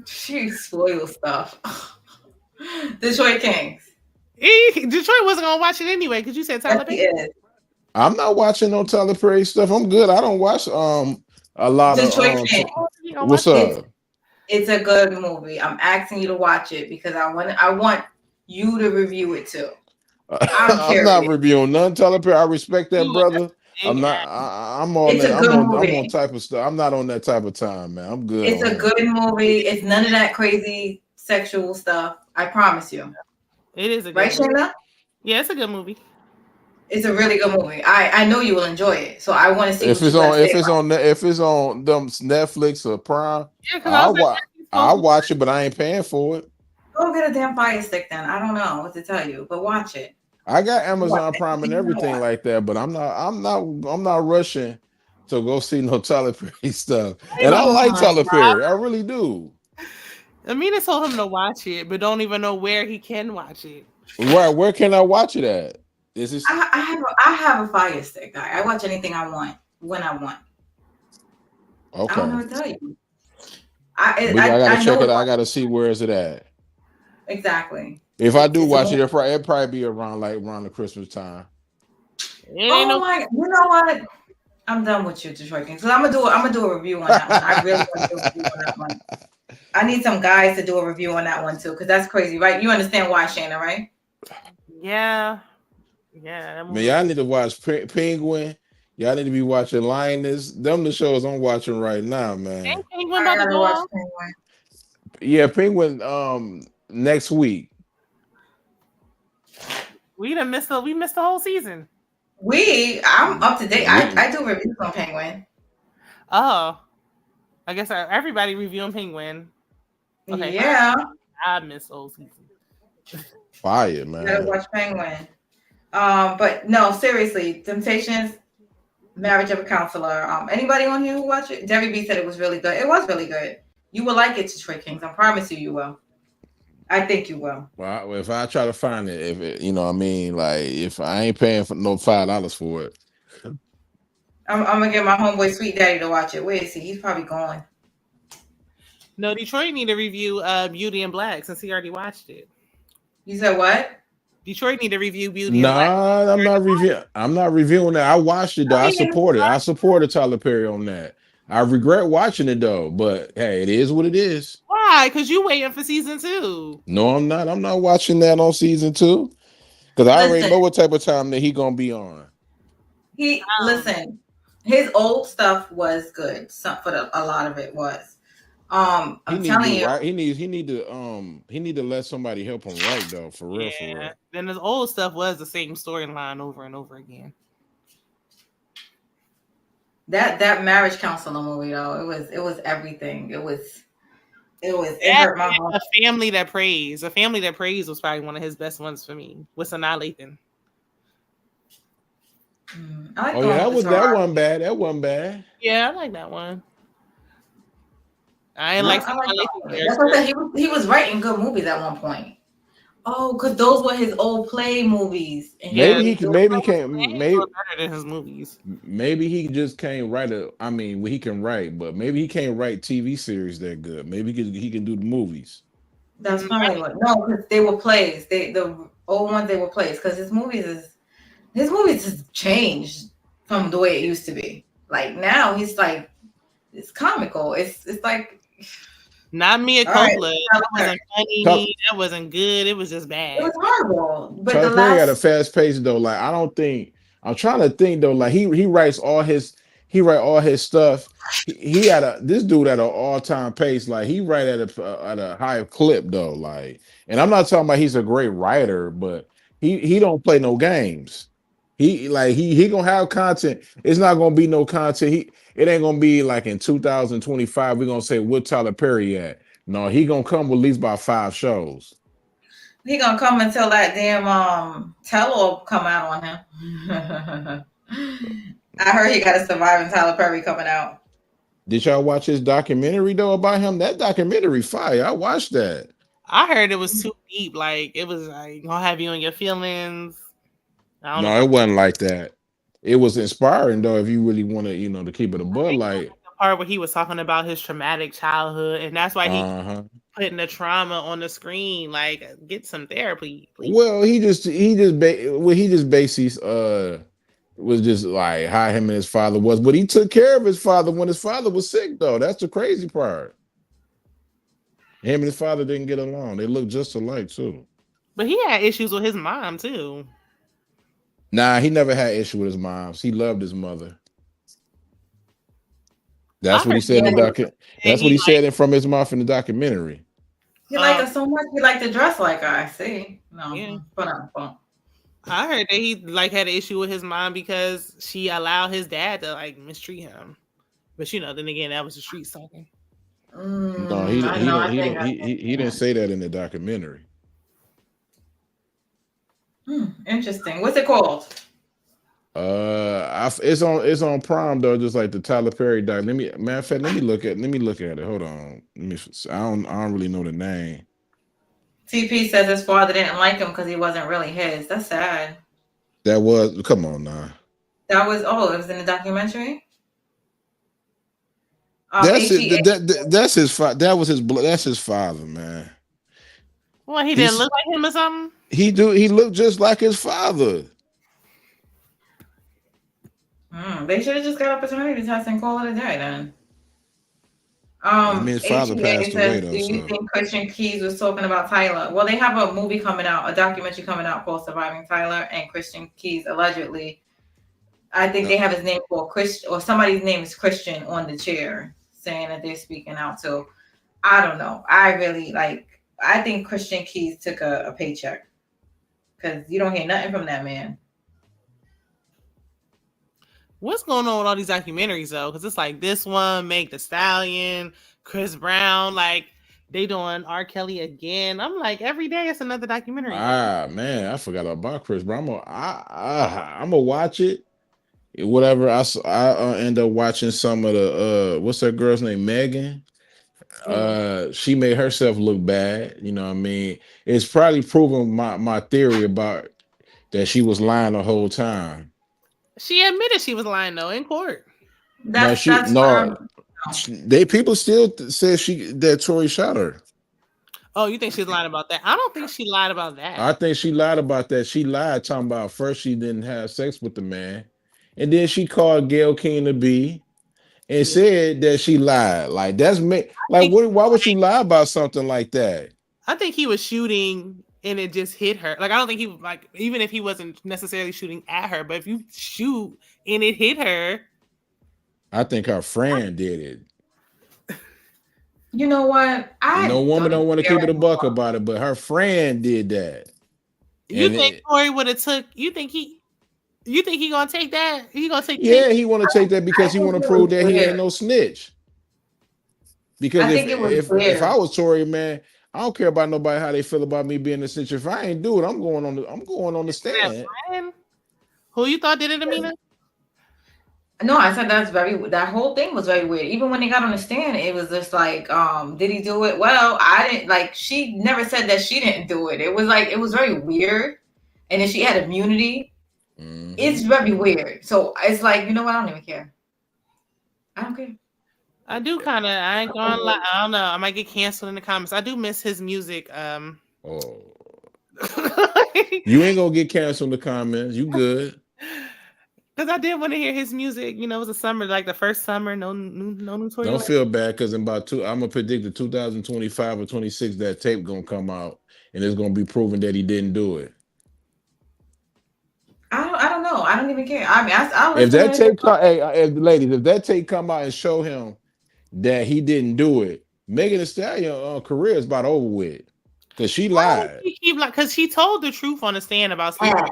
She spoils stuff. Detroit Kings. Detroit wasn't gonna watch it anyway because you said Tyler Perry. I'm not watching no Tyler Perry stuff. I'm good. I don't watch a lot Detroit of Kings. What's up? It's a good movie. I'm asking you to watch it because I want you to review it too. I'm not reviewing none Tyler Perry. I respect that brother. I'm not. I'm on that. I'm on type of stuff. I'm not on that type of time, man. I'm good. It's a good movie. It's none of that crazy sexual stuff. I promise you. It is a good right, movie. Shayna? Yeah, it's a good movie. It's a really good movie. I know you will enjoy it. So I want to see if it's on them Netflix or Prime. Yeah, I'll watch it, but I ain't paying for it. Go get a damn Fire Stick then. I don't know what to tell you, but watch it. I got Amazon Prime and everything like that, but I'm not rushing to go see no Tyler Perry stuff. And I like Tyler Perry. I really do. Amina told him to watch it, but don't even know where he can watch it. Right, where can I watch it at? I have a Fire Stick. I watch anything I want when I want. Okay. I don't know what to tell you. I gotta check it out. I gotta see where is it at. Exactly. If I do watch it, it'll probably be around the Christmas time. Oh my! You know what? I'm done with you, Detroit Kings. So I'm gonna do a review on that one. I really want to do a review on that one. I need some guys to do a review on that one too, because that's crazy, right? You understand why, Shayna, right? Yeah. Man, y'all need to watch Penguin. Y'all need to be watching Lioness. Them the shows I'm watching right now, man. Penguin about to go off? Yeah, Penguin. Next week. We missed the whole season. I'm up to date. I do reviews on Penguin. Oh, I guess everybody reviewing Penguin. Okay, yeah, I missed the whole season. Fire, man. Gotta watch Penguin. But no, seriously, Temptations, Marriage of a Counselor. Anybody on here who watch it? Debbie B said it was really good. It was really good. You will like it, Detroit Kings. I promise you will. I think you will. Well, if I try to find it, if it, you know what I mean, like if I ain't paying for no $5 for it. I'm gonna get my homeboy Sweet Daddy to watch it. Where is he? He's probably gone. No, Detroit need to review Beauty and Black since he already watched it. You said what? Detroit need to review Beauty and Black. I'm not reviewing that. I watched it though. I supported Tyler Perry on that. I regret watching it though, but hey, it is what it is. Why? Because you waiting for season 2. No, I'm not. I'm not watching that on season 2 because I already know what type of time that he gonna be on. Listen. His old stuff was good. A lot of it was. I'm telling you, he need to let somebody help him write though, for real, for real. Then his old stuff was the same storyline over and over again. That Marriage Counselor movie though, it was everything. It hurt my heart. A Family That Prays. A Family That Prays was probably one of his best ones for me. With Sanaa Lathan. I like that wasn't bad. That wasn't bad. Yeah, I like that one. I like he was writing good movies at one point. Oh, because those were his old play movies. And maybe he just can't write he can write, but maybe he can't write TV series that good. Maybe he can do the movies. That's probably what. No, because they were plays. The old ones, they were plays. Because his movies has changed from the way it used to be. Like now he's like, it's comical. It's like not Mia Coppola. That wasn't funny. That wasn't good. It was just bad. It was horrible. But Tyler Perry had a fast pace though. Like I'm trying to think though. Like he writes all his stuff. This dude at an all-time pace. Like he write at a high clip though. Like, and I'm not talking about he's a great writer, but he don't play no games. He gonna have content. It's not gonna be no content. It ain't gonna be like in 2025. We're gonna say what Tyler Perry at. No, he gonna come with at least about 5 shows. He gonna come until that damn tell-all come out on him. I heard he got a Surviving Tyler Perry coming out. Did y'all watch his documentary though about him? That documentary fire. I watched that. I heard it was too deep. Like it was like gonna have you in your feelings. No, it wasn't like that. It was inspiring though. If you really want to, to keep it a bud, like the part where he was talking about his traumatic childhood, and that's why he putting the trauma on the screen. Like, get some therapy, please. Well, he just basically was just like how him and his father was, but he took care of his father when his father was sick. Though that's the crazy part. Him and his father didn't get along. They looked just alike too. But he had issues with his mom too. Nah, he never had issue with his mom. He loved his mother. That's what he said in the documentary. That's what he said from his mouth in the documentary. He liked her so much. He liked to dress like her. I see. No, yeah. I heard that he had an issue with his mom because she allowed his dad to mistreat him. But then again, that was the streets talking. No, he didn't say that in the documentary. Interesting. What's it called? It's on Prime though, just like the Tyler Perry doc. Let me look at it. Hold on. I don't really know the name. TP says his father didn't like him because he wasn't really his. That's sad. Come on now. It was in the documentary. That's his father, man. Well, he didn't look like him or something. He looked just like his father. They should have just got a paternity test and call it a day then. I mean, his father passed away though. Do you think Christian Keys was talking about Tyler? Well, they have a movie coming out, a documentary coming out called Surviving Tyler, and Christian Keys allegedly, I think they have his name called Christian, or somebody's name is Christian on the chair, saying that they're speaking out. So I don't know. I think Christian Keys took a paycheck because you don't hear nothing from that man. What's going on with all these documentaries though? Because it's like this one, Meg the Stallion, Chris Brown, like they doing R. Kelly again. I'm like, every day it's another documentary. Man, I forgot about Chris Brown. I'm gonna watch it. Whatever. I end up watching some of the what's that girl's name? Megan. She made herself look bad. You know what I mean? It's probably proven my theory about that she was lying the whole time. She admitted she was lying though in court. People still say that Tory shot her. Oh, you think she's lying about that? I don't think she lied about that. I think she lied about that. She lied talking about first she didn't have sex with the man, and then she called Gayle King to be and said that she lied. Like that's me. Like why would you lie about something like that? I think he was shooting and it just hit her. Like I don't think he like even if he wasn't necessarily shooting at her, but if you shoot and it hit her, I think her friend did it. You know what? No woman don't want to keep it a buck about it, but her friend did that. You think Corey would have took? You think he gonna take that? He gonna take? Yeah, he want to take that because he want to prove that he ain't no snitch. Because if I was Tory, man, I don't care about nobody how they feel about me being a snitch. If I ain't do it, I'm going on the stand. Who you thought did it, Amina? No, I said that whole thing was very weird. Even when they got on the stand, it was just like, did he do it? Well, I didn't like, she never said that she didn't do it. It was like, it was very weird. And then she had immunity. Mm-hmm. It's very weird. So it's like, you know what? I don't even care. I don't care. I ain't gonna lie. I don't know. I might get canceled in the comments. I do miss his music. You ain't gonna get canceled in the comments. You good. Because I did want to hear his music. You know, it was a summer, like the first summer. No new Tory. Don't feel bad because in about I'm gonna predict the 2025 or 26 that tape gonna come out and it's gonna be proven that he didn't do it. I don't know. I don't even care. I mean, if that tape if that tape come out and show him that he didn't do it, Megan Thee Stallion career is about over with because she lied. Because she told the truth on the stand about sleeping.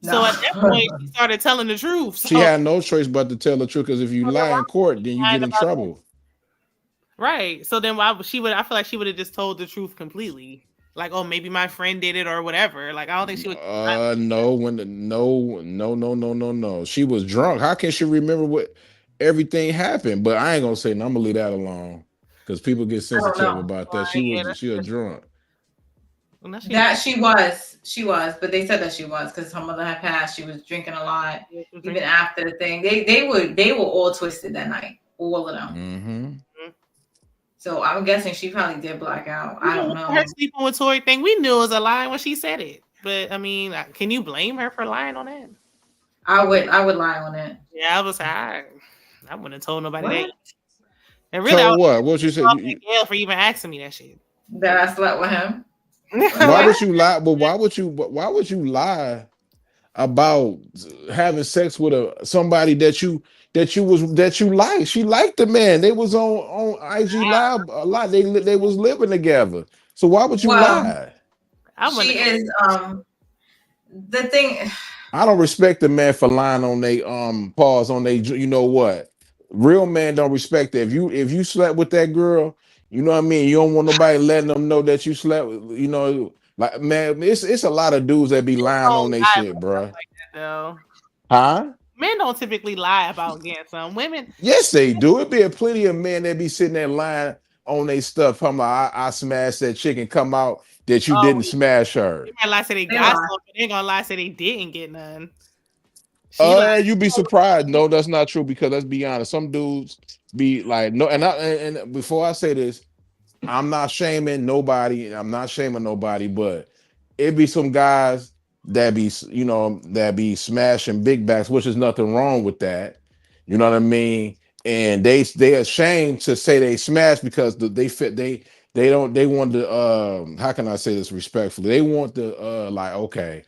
So at that point, she started telling the truth. So. She had no choice but to tell the truth because if you lie in court, then you get in trouble. Right. So then I feel like she would have just told the truth completely. Like, oh, maybe my friend did it or whatever. Like, I don't think she would. No. She was drunk. How can she remember what everything happened? But I ain't gonna say. I'm gonna leave that alone because people get sensitive about that. She was drunk. That she was, but they said that she was because her mother had passed. She was drinking a lot, even after the thing. They were all twisted that night, all of them. Mm-hmm. So I'm guessing she probably did black out. I don't know. Her sleeping with Tory thing, we knew it was a lie when she said it. But I mean, can you blame her for lying on that? I would lie on it. Yeah, I wouldn't have told nobody that. And really, what? What you say? Gayle for even asking me that shit. That I slept with him. Why would you lie? But why would you lie about having sex with somebody that you like? She liked the man. They was on IG Live a lot. They was living together. So why would you lie? She is the thing. I don't respect the man for lying on they pause on they. You know what? Real man don't respect that. If you slept with that girl. You know what I mean? You don't want nobody letting them know that you slept. You know, like man, it's a lot of dudes that be lying on their shit, bro. Huh? Men don't typically lie about getting some women. Yes, they do. It be a plenty of men that be sitting there lying on their stuff. I'm like, I smashed that chick and come out that you didn't smash her. They might lie say they got something. They gonna lie say they didn't get none. You'd be surprised. No, that's not true because let's be honest. Some dudes be like, no, and before I say this, I'm not shaming nobody. I'm not shaming nobody, but it be some guys that be, that be smashing big backs, which is nothing wrong with that. You know what I mean? And they ashamed to say they smash because they fit they don't they want to how can I say this respectfully? They want to like, okay,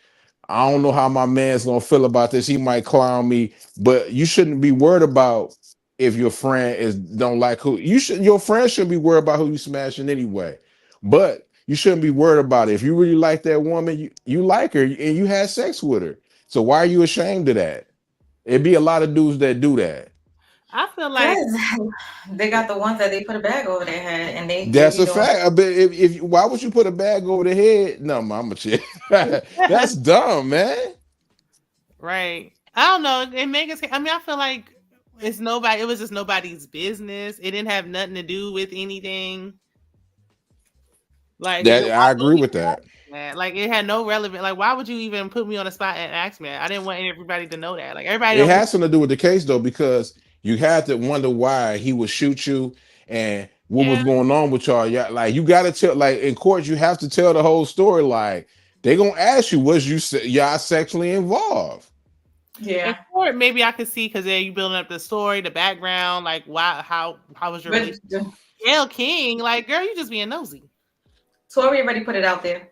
I don't know how my man's gonna feel about this. He might clown me, but you shouldn't be worried about if your friend is don't like who you should. Your friend shouldn't be worried about who you smashing anyway. But you shouldn't be worried about it. If you really like that woman, you like her and you had sex with her. So why are you ashamed of that? It'd be a lot of dudes that do that. I feel like They got the ones that they put a bag over their head and they That's be a doing. fact. But if why would you put a bag over the head? No, mama chick. That's dumb, man. right. I don't know. In Megan's case, I mean, I feel like it was just nobody's business. It didn't have nothing to do with anything. Like That I agree with that. man. Like it had no relevant. Like why would you even put me on the spot and ask me? I didn't want everybody to know that. Like everybody It don't. has something to do with the case though, because you had to wonder why he would shoot you and what was Yeah. going on with y'all. Yeah, like you got to tell. Like in court, you have to tell the whole story. Like they gonna ask you, was y'all sexually involved? Yeah. In court, maybe I could see because you building up the story, the background, like why, how was your relationship? Gayle King, like girl, you just being nosy. Tori already put it out there.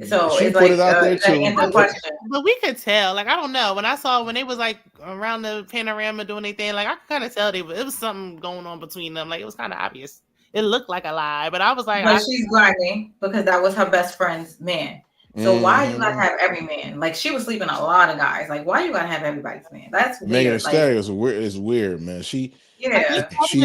So She it's put like it out there too. answer the question. But we could tell. Like I don't know. When they was like around the panorama doing anything, like I could kind of tell it was something going on between them. Like it was kind of obvious. It looked like a lie, but I was like, but she's grinding because that was her best friend's man. So why you gotta have every man? Like she was sleeping a lot of guys. Like why you gotta have everybody's man? That's weird. Megan Thee Stallion is weird, man. She's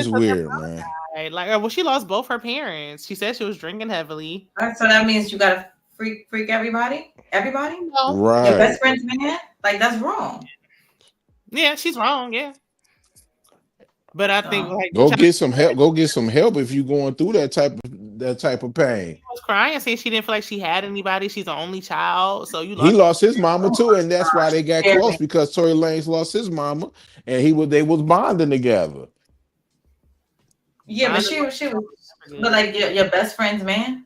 weird, man. Like well, she lost both her parents. She said she was drinking heavily. So that means you gotta freak everybody? Everybody? No. Right. Your best friend's man? Like that's wrong. Yeah, she's wrong. Yeah. But I think like go get some help. Go get some help if you're going through that type of pain. She was crying, saying she didn't feel like she had anybody. She's the only child, so He lost his mama too, and that's why they got close because Tory Lanez lost his mama, and they was bonding together. Yeah, but she was, but like your best friend's man.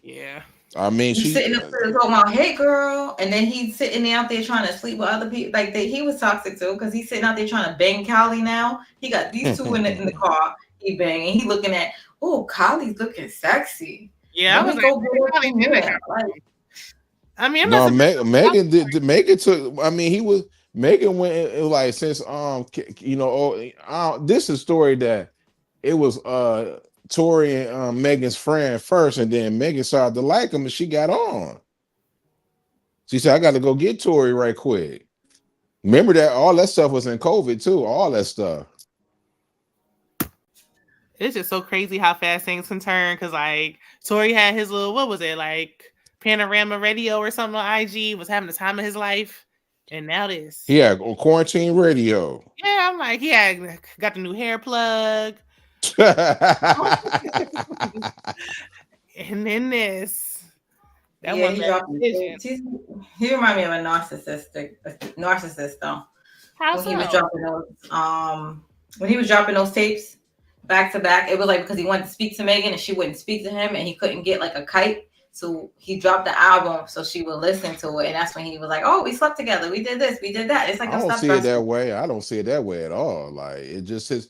Yeah. I mean, she's sitting up there talking about, hey girl, and then he's sitting out there trying to sleep with other people. Like he was toxic too, because he's sitting out there trying to bang Kylie now. He got these two in the car, he banging, he looking at, oh, Kylie's looking sexy. Yeah, I was I mean, I'm Megan did Megan took. I mean, Megan went like since this is a story that it was Tory and Megan's friend first, and then Megan started to like him, and she got on. She said, "I got to go get Tory right quick." Remember that all that stuff was in COVID too. All that stuff. It's just so crazy how fast things can turn. Because like Tory had his little panorama radio or something on IG, was having the time of his life, and now this. Yeah, quarantine radio. Yeah, I'm like, got the new hair plug. And then this. He remind me of a narcissist though. How when he was dropping those tapes back to back, it was like because he wanted to speak to Megan and she wouldn't speak to him, and he couldn't get like a kite. So he dropped the album so she would listen to it, and that's when he was like, "Oh, we slept together, we did this, we did that." It's like I don't see it that way. I don't see it that way at all. Like it just is.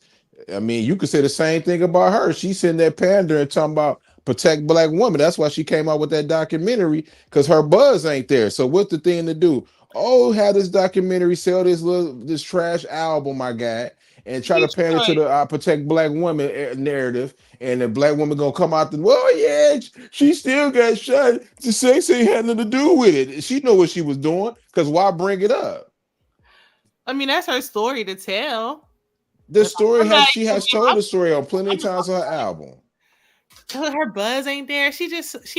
I mean, you could say the same thing about her. She's sitting there pandering, talking about protect Black women. That's why she came out with that documentary, because her buzz ain't there. So what's the thing to do? Oh, have this documentary, sell this trash album I got, and try to pander to the protect Black women narrative, and the Black woman gonna come out she still got shot. The sex ain't had nothing to do with it. She know what she was doing, because why bring it up? I mean, that's her story to tell. The story she has told the story on plenty of times on her album. Her buzz ain't there. She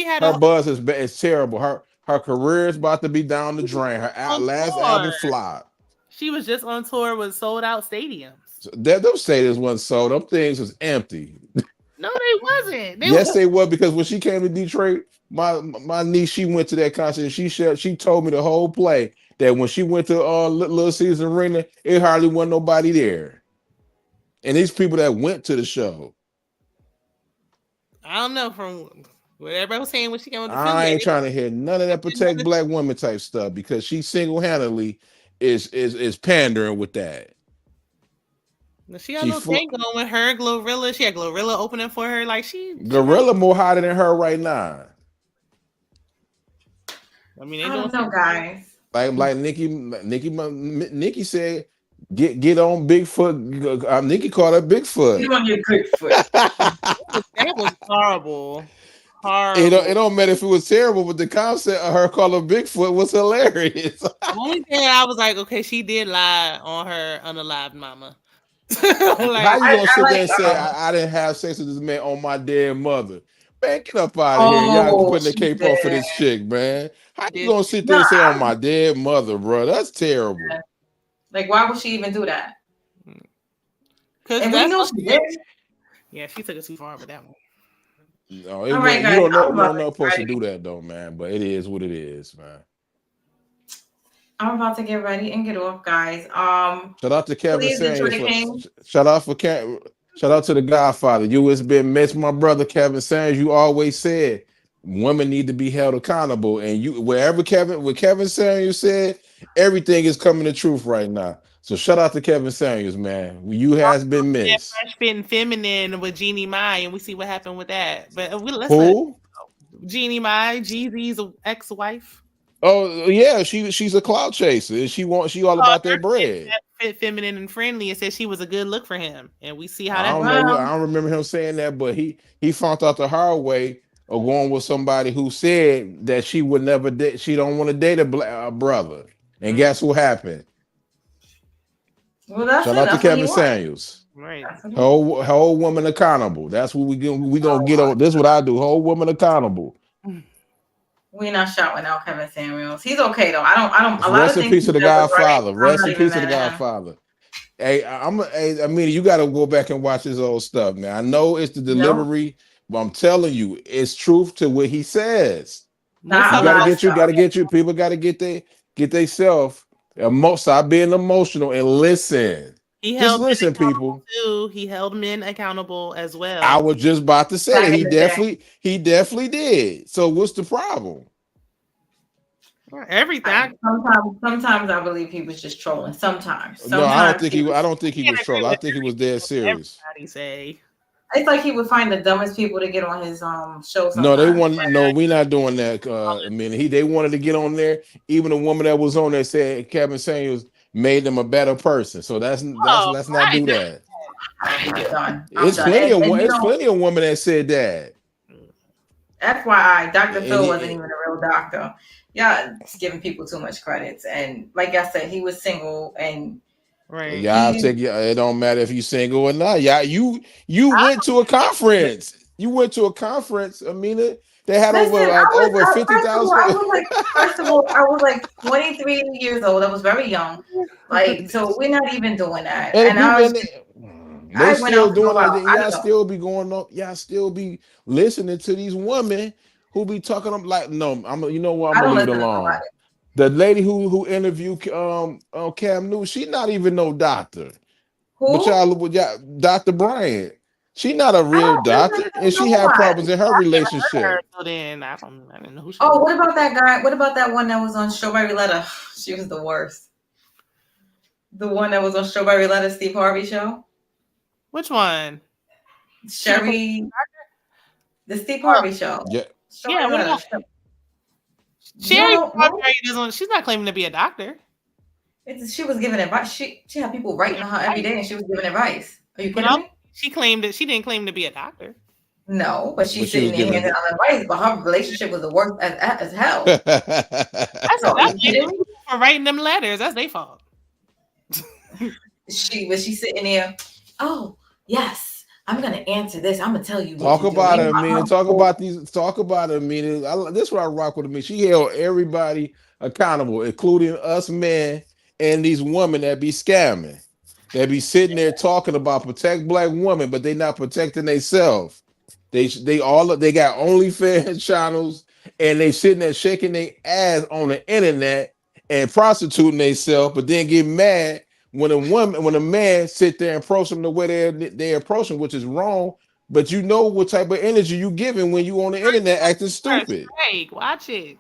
had her buzz is terrible. Her career is about to be down the drain. Her last album flopped. She was just on tour with sold out stadiums. So those stadiums wasn't sold. Them things was empty. No, they wasn't. They were, because when she came to Detroit, my niece, she went to that concert. And she told me the whole play that when she went to Little Caesars Arena, it hardly wasn't nobody there. And these people that went to the show. I don't know from what everybody was saying when she came with the I ain't affiliate. trying to hear none of that protect black women type stuff because she single-handedly is pandering with that. She got a little thing going with her, Glorilla. She had Glorilla opening for her. Like Gorilla more hotter than her right now. I mean, I don't know, guys. Like Nikki said, get on Bigfoot. Nikki called her Bigfoot. You want to get Bigfoot? That was horrible. Horrible. It don't matter if it was terrible, but the concept of her calling Bigfoot was hilarious. The only thing I was like, okay, she did lie on her unalived mama. Like, how you gonna sit there and say I didn't have sex with this man on my dead mother? Man, get up out of here. Y'all putting the cape on for this chick, man. How you gonna sit there and say on my dead mother, bro? That's terrible. Like, why would she even do that? Because we know she did. Yeah, she took it too far with that one. No, you don't know supposed to do that though, man. But it is what it is, man. I'm about to get ready and get off, guys. Shout out to Kevin Samuels. Shout out to the Godfather. You has been missed, my brother Kevin Samuels. You always said women need to be held accountable, and you what Kevin Samuels said, everything is coming to truth right now. So shout out to Kevin Samuels, man. You has been missed. Fresh Fit and Feminine with Jeannie Mai, and we see what happened with that. But who? Jeannie Mai, Jeezy's ex-wife. Oh yeah, she's a clout chaser. She all about that bread. Fit, feminine, and friendly, and said she was a good look for him, and we see how I don't remember him saying that, but he found out the hard way of going with somebody who said that she would never date. She don't want to date a brother, and guess what happened? Well, that's shout out to Kevin Samuels. Right, hold woman accountable. That's what we gonna get on. This is what I do. Hold woman accountable. We're not shouting out Kevin Samuels. He's okay though. I don't. Rest in peace to the Godfather. Rest in peace to the Godfather. Hey, I mean, you got to go back and watch his old stuff, man. I know it's the delivery, but I'm telling you, it's truth to what he says. People got to get they self. Stop being emotional and listen. Just listen, people. Too. He held men accountable as well. I was just about to say that he definitely did. So what's the problem? Everything. Sometimes I believe he was just trolling. Sometimes. No, I don't think he was trolling. I think he was dead serious. Everybody say. It's like he would find the dumbest people to get on his show. No, we're not doing that. I mean, they wanted to get on there. Even the woman that was on there said Kevin Samuels made them a better person. So let's not do that. It's plenty of women that said that. FYI, Dr. Phil wasn't even a real doctor. Y'all just giving people too much credits. And like I said, he was single and right. It don't matter if you single or not. Yeah, you went to a conference. You went to a conference, Amina. They had over 50,000. First of all, I was like 23 years old. I was very young. Like, so we're not even doing that. And they still doing that. Y'all still be going up. Y'all still be listening to these women who be talking them like, no, you know what? I'm gonna leave it alone. The lady who interviewed Cam Newton, she's not even no doctor. Who? But Dr. Bryant. She's not a real doctor, and she had problems in her relationship. I didn't know who she was. What about that guy? What about that one that was on Strawberry Letter? She was the worst. The one that was on Strawberry Letter, Steve Harvey show. Which one? Sherry. The Steve Harvey show. Yeah. Sherry doesn't. She's not claiming to be a doctor. She was giving advice. She had people writing her every day, and she was giving advice. Are you kidding me? She claimed that she didn't claim to be a doctor. No, but she's sitting there handing out advice. But her relationship was the worst as hell. That's for writing them letters. That's their fault. She's sitting there. Oh yes, I'm gonna answer this. I'm gonna tell you. Talk about it, Amina. Talk about it, Amina. This is what I rock with Amina. She held everybody accountable, including us men and these women that be scamming. They be sitting there talking about protect black women, but they not protecting themselves. They got OnlyFans channels, and they sitting there shaking their ass on the internet and prostituting themselves, but then get mad when a man sit there and approach them the way they approach them, which is wrong. but you know what type of energy you giving when you on the internet acting stupid. Strike. Watch it.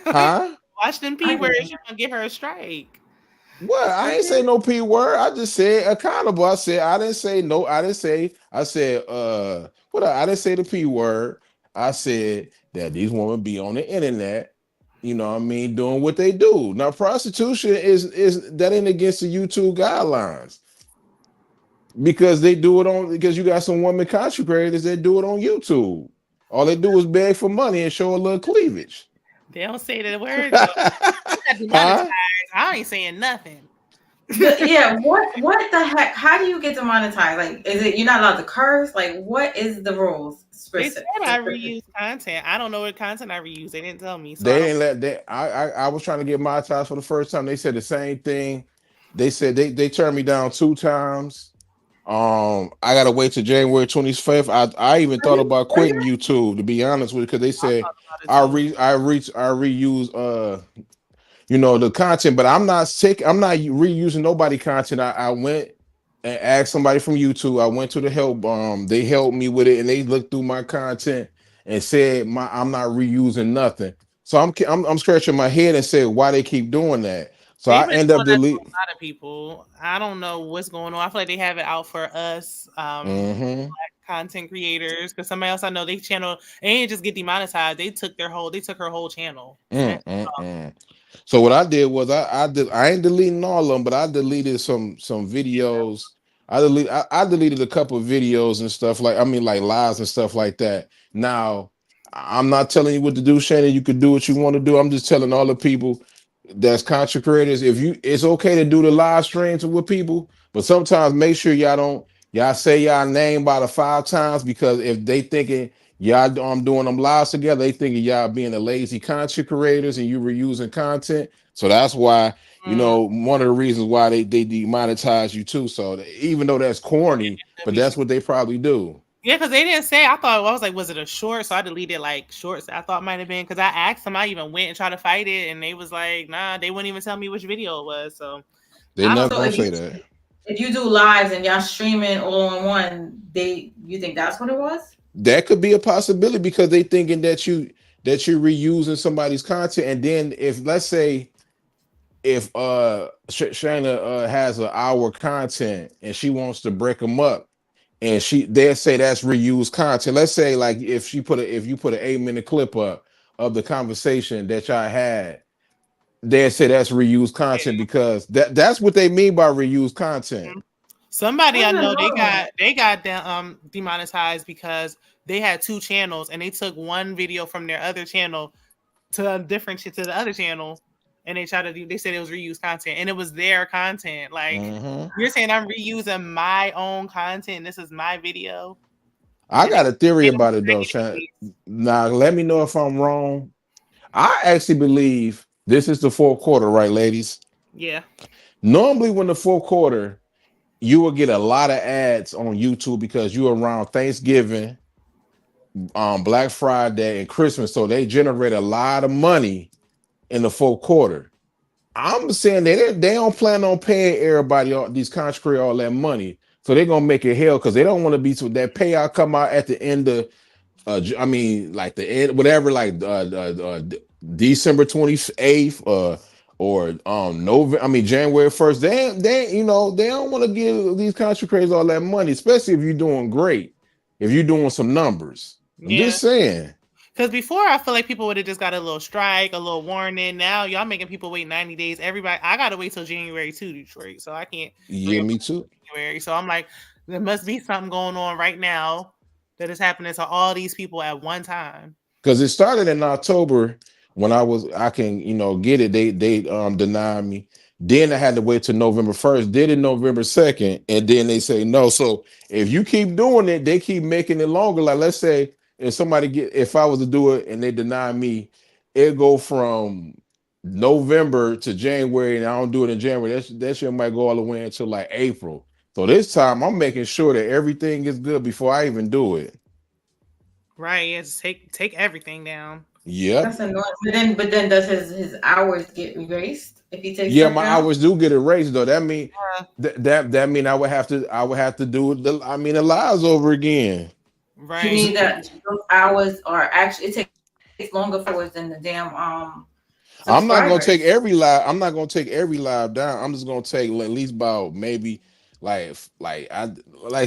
Huh? Watch them P words. You gonna give her a strike. What? I ain't say no P word. I just said accountable. I said I didn't say no. I didn't say. I said what? I didn't say the P word. I said that these women be on the internet. You know what I mean, doing what they do. Now prostitution is that ain't against the YouTube guidelines because they do it on because you got some women content creators that do it on YouTube. All they do is beg for money and show a little cleavage. They don't say the word though. Huh? I ain't saying nothing. Yeah, what the heck? How do you get demonetized? Like, is it you're not allowed to curse? Like, what is the rules? They said I reuse content. I don't know what content I reuse. They didn't tell me. So they didn't let that. I was trying to get monetized for the first time. They said the same thing. They said they turned me down 2 times. I gotta wait till January 25th. I even thought about quitting YouTube, to be honest with you, because they said I reuse you know, the content, but I'm not reusing nobody content. I went and asked somebody from YouTube. I went to the help. They helped me with it, and they looked through my content and said I'm not reusing nothing. So I'm scratching my head and said why they keep doing that. So I end up deleting a lot of people. I don't know what's going on. I feel like they have it out for us, black content creators, because somebody else I know, they channel, they didn't just get demonetized. They took her whole channel. So what I did was I ain't deleting all of them, but I deleted some videos. I deleted a couple of videos and stuff like lives and stuff like that. Now I'm not telling you what to do, Shannon. You could do what you want to do. I'm just telling all the people that's content creators, it's okay to do the live streams with people, but sometimes make sure y'all say y'all name about 5 times, because if they thinking y'all doing them lives together, they thinking y'all being a lazy content creators and you reusing content. So that's why, you know, one of the reasons why they demonetize you too. So even though that's corny, but that's what they probably do. Yeah, because they didn't say. I was like, was it a short? So I deleted like shorts. I thought it might have been, because I asked them. I even went and tried to fight it, and they was like, nah, they wouldn't even tell me which video it was. So they're not gonna say that. If you do lives and y'all streaming all in one, you think that's what it was? That could be a possibility, because they thinking that you're reusing somebody's content, and then if let's say if Shayna has an hour content and she wants to break them up, and they'll say that's reused content. Let's say like if you put an 8-minute clip up of the conversation that y'all had, they'll say that's reused content, because that's what they mean by reused content. Somebody I know, they got demonetized because they had 2 channels and they took one video from their other channel to the other channel, and they said it was reused content, and it was their content. Like, you're saying I'm reusing my own content. This is my video. I got a theory about it though, Sean. Now let me know if I'm wrong. I actually believe this is the 4th quarter, right, ladies? Yeah. Normally when the 4th quarter, you will get a lot of ads on YouTube because you're around Thanksgiving, Black Friday, and Christmas. So they generate a lot of money in the 4th quarter. I'm saying they don't plan on paying everybody, these content creators, all that money. So they're gonna make it hell, because they don't want to be so that payout come out at the end of like the end, whatever, like December 28th or January 1st. They don't want to give these content creators all that money, especially if you're doing great, if you're doing some numbers. I'm just saying. Because before, I feel like people would have just got a little strike, a little warning. Now y'all making people wait 90 days. Everybody, I gotta wait till January 2, Detroit, so I can't. Yeah, me too. January, so I'm like, there must be something going on right now that is happening to all these people at one time. Because it started in October when I can get it. They denied me. Then I had to wait till November 1st. Did it November 2nd, and then they say no. So if you keep doing it, they keep making it longer. Like, let's say if I was to do it and they deny me, it go from November to January, and I don't do it in January. That shit might go all the way until like April. So this time I'm making sure that everything is good before I even do it. Right, it's take everything down. Yeah. That's annoying. But then does his hours get erased if he takes? Yeah, my hours do get erased though. That mean that mean I would have to do the lives over again. Right. You need that those hours, or actually it takes longer for us than the damn I'm not gonna take subscribers. every live. I'm not gonna take every live down. I'm just gonna take at least about maybe like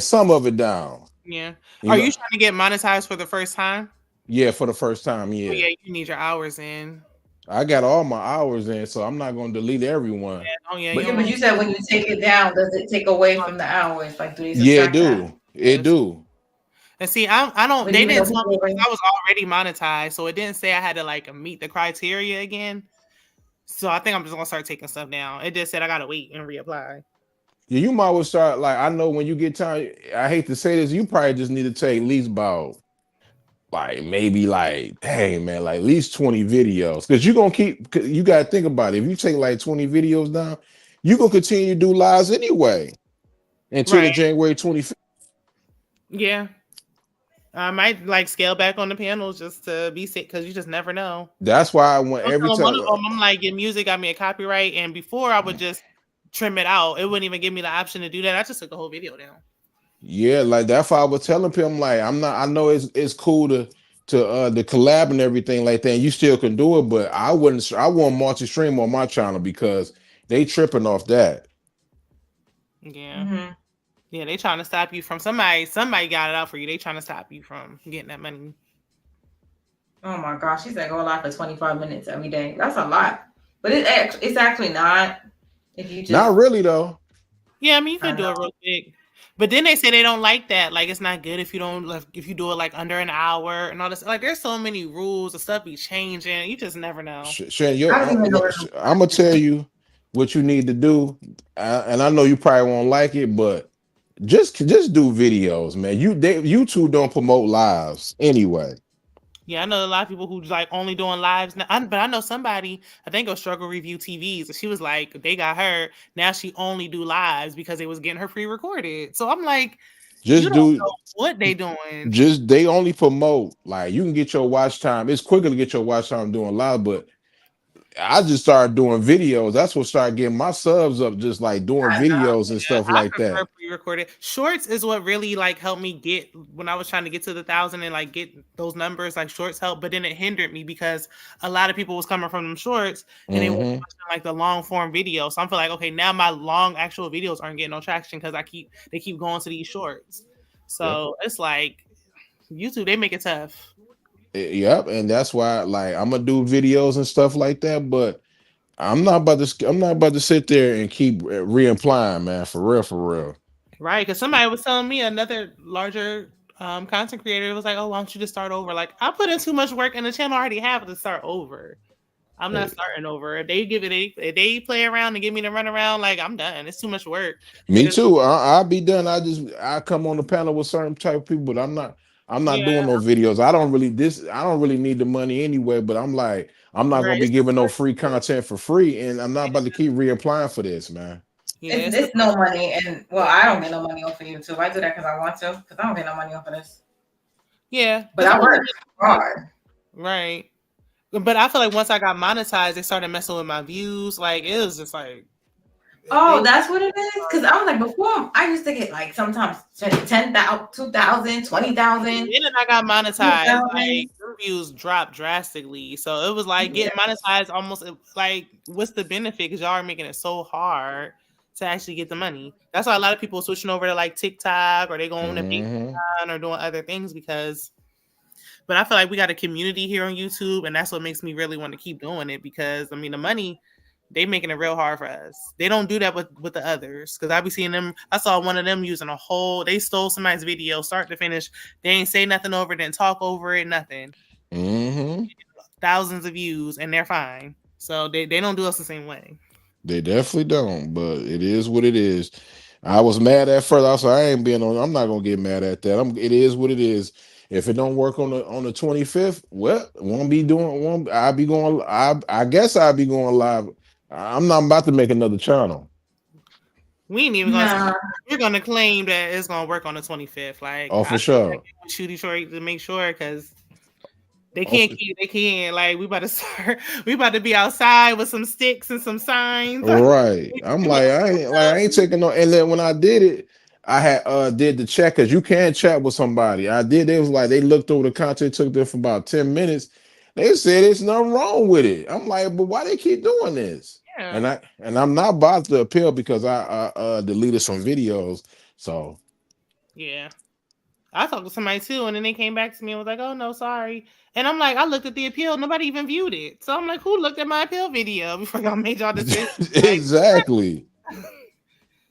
some of it down. Yeah. You Are know, you trying to get monetized for the first time? yeah, for the first time, Oh yeah. yeah, you need your hours in. I got all my hours in, so I'm not gonna delete everyone. Yeah. Oh yeah, you But Yeah, don't but want you said when you take it down, does it take away from the hours? Like, do they yeah, it subtract that? do. It do. and see, I don't. But They even though didn't tell me people because are, I was already monetized, so it didn't say I had to like meet the criteria again. So I think I'm just gonna start taking stuff down. It just said I gotta wait and reapply. Yeah, you might well start like I know when you get time. I hate to say this, you probably just need to take at least about like maybe like dang man, like at least 20 videos because you're gonna keep. You gotta think about it. If you take like 20 videos down, you gonna continue to do lives anyway until the Right. January 25th. Yeah. I might like scale back on the panels just to be sick because you just never know. That's why I want I'm every telling one time. of them, I'm like, your music got me a copyright, and before I would just trim it out. It wouldn't even give me the option to do that. I just took the whole video down. Yeah, like that's why I was telling people, I'm like, I'm not. I know it's cool to collab and everything like that. And you still can do it, but I wouldn't. I want multi-stream on my channel because they tripping off that. Yeah. mm-hmm. Yeah, they trying to stop you from somebody got it out for you. They trying to stop you from getting that money. Oh my gosh, she said go live for 25 minutes every day. That's a lot, but it's actually not. If you just Not really though. Yeah, I mean you I could do know. it real quick. But then they say they don't like that. Like it's not good if you don't if you do it like under an hour and all this. Like there's so many rules, the stuff be changing. You just never know. Shane, I don't even know where to I'm gonna tell you what you need to do, and I know you probably won't like it, but just do videos, man. YouTube don't promote lives anyway. Yeah, I know a lot of people who like only doing lives now. But I know somebody, I think it was Struggle Review TVs, and she was like, they got her. Now she only do lives because they was getting her pre-recorded. So I'm like, you Just don't do know what they doing. just they only promote like you can get your watch time. It's quicker to get your watch time doing live, but I just started doing videos. That's what started getting my subs up, just like doing I know. videos and Yeah, stuff I like prefer that. pre-recorded. Shorts is what really like helped me get when I was trying to get to the 1,000 and like get those numbers. Like shorts help, but then it hindered me because a lot of people was coming from them shorts and they were Mm-hmm. watching like the long form video. So I'm feel like okay, now my long actual videos aren't getting no traction because they keep going to these shorts. So it's like YouTube, they make it tough. Yep, and that's why like I'm gonna do videos and stuff like that, but I'm not about to sit there and keep reapplying, man, for real, for real. Right, because somebody was telling me another larger content creator was like, "Oh, why don't you just start over?" Like, I put in too much work, and the channel already have to start over. I'm not starting over. If they if they play around and give me the run around, like I'm done. It's too much work. Me too. I'll be done. I come on the panel with certain type of people, but I'm not Yeah, doing no videos. I don't really need the money anyway, but I'm like, I'm not right. gonna be It's the giving no first, free content for free, and I'm not about to keep reapplying for this, man. yeah, it's the It's no money, and well, I don't get no money off of YouTube. I do that because I want to, because I don't get no money off of this. yeah. But I work hard. Right. But I feel like once I got monetized, they started messing with my views. Like it was just like, Oh, that's what it is? Because I was like, before, I used to get like sometimes 10,000, 2,000, 20,000. and then I got monetized. Like the views dropped drastically, so it was like getting monetized almost like what's the benefit? Because y'all are making it so hard to actually get the money. That's why a lot of people are switching over to like TikTok or they going to Patreon or doing other things because. But I feel like we got a community here on YouTube, and that's what makes me really want to keep doing it because I mean the money. They making it real hard for us. They don't do that with the others because I be seeing them. I saw one of them using a whole. They stole somebody's video, start to finish. They ain't say nothing over it, didn't talk over it, nothing. Thousands of views, and they're fine. So they don't do us the same way. They definitely don't, but it is what it is. I was mad at first. I was like, I ain't being on. I'm not gonna get mad at that. It is what it is. If it don't work on the 25th, well, won't be doing. Won't I'll be going? I guess I'll be going live. I'm not about to make another channel. We ain't even gonna. We're gonna claim that it's gonna work on the 25th. Like, oh, for sure. Shoot Detroit to make sure because they can't keep. They can't. Like, we about to start. We about to be outside with some sticks and some signs. Right. I'm like, I ain't taking no. And then when I did it, I had did the chat because you can chat with somebody. I did. It was like they looked over the content, took there for about 10 minutes. They said there's nothing wrong with it. I'm like, but why they keep doing this? Yeah. And I'm not about to appeal because I deleted some videos. So Yeah. I talked to somebody too, and then they came back to me and was like, "Oh no, sorry." And I'm like, I looked at the appeal, nobody even viewed it. So I'm like, who looked at my appeal video before y'all made y'all decision? exactly.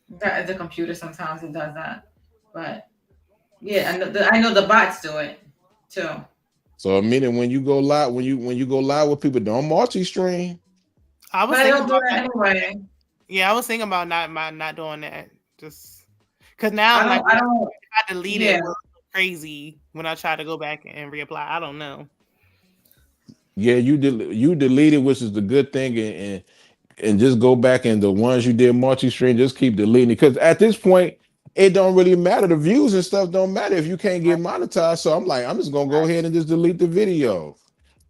The computer sometimes it does that, but yeah, I know the bots do it too. So meaning when you go live, when you go live with people, don't multi-stream. I was But I thinking don't do about that anyway. Yeah, I was thinking about not doing that. Just because now I'm I like, don't. I don't. if I delete Yeah. it, will it look crazy when I try to go back and reapply. I don't know. Yeah, you deleted, which is the good thing, and just go back and the ones you did multi-stream, just keep deleting it. Because at this point, it don't really matter. The views and stuff don't matter if you can't get monetized. So I'm like, I'm just gonna go ahead and just delete the video.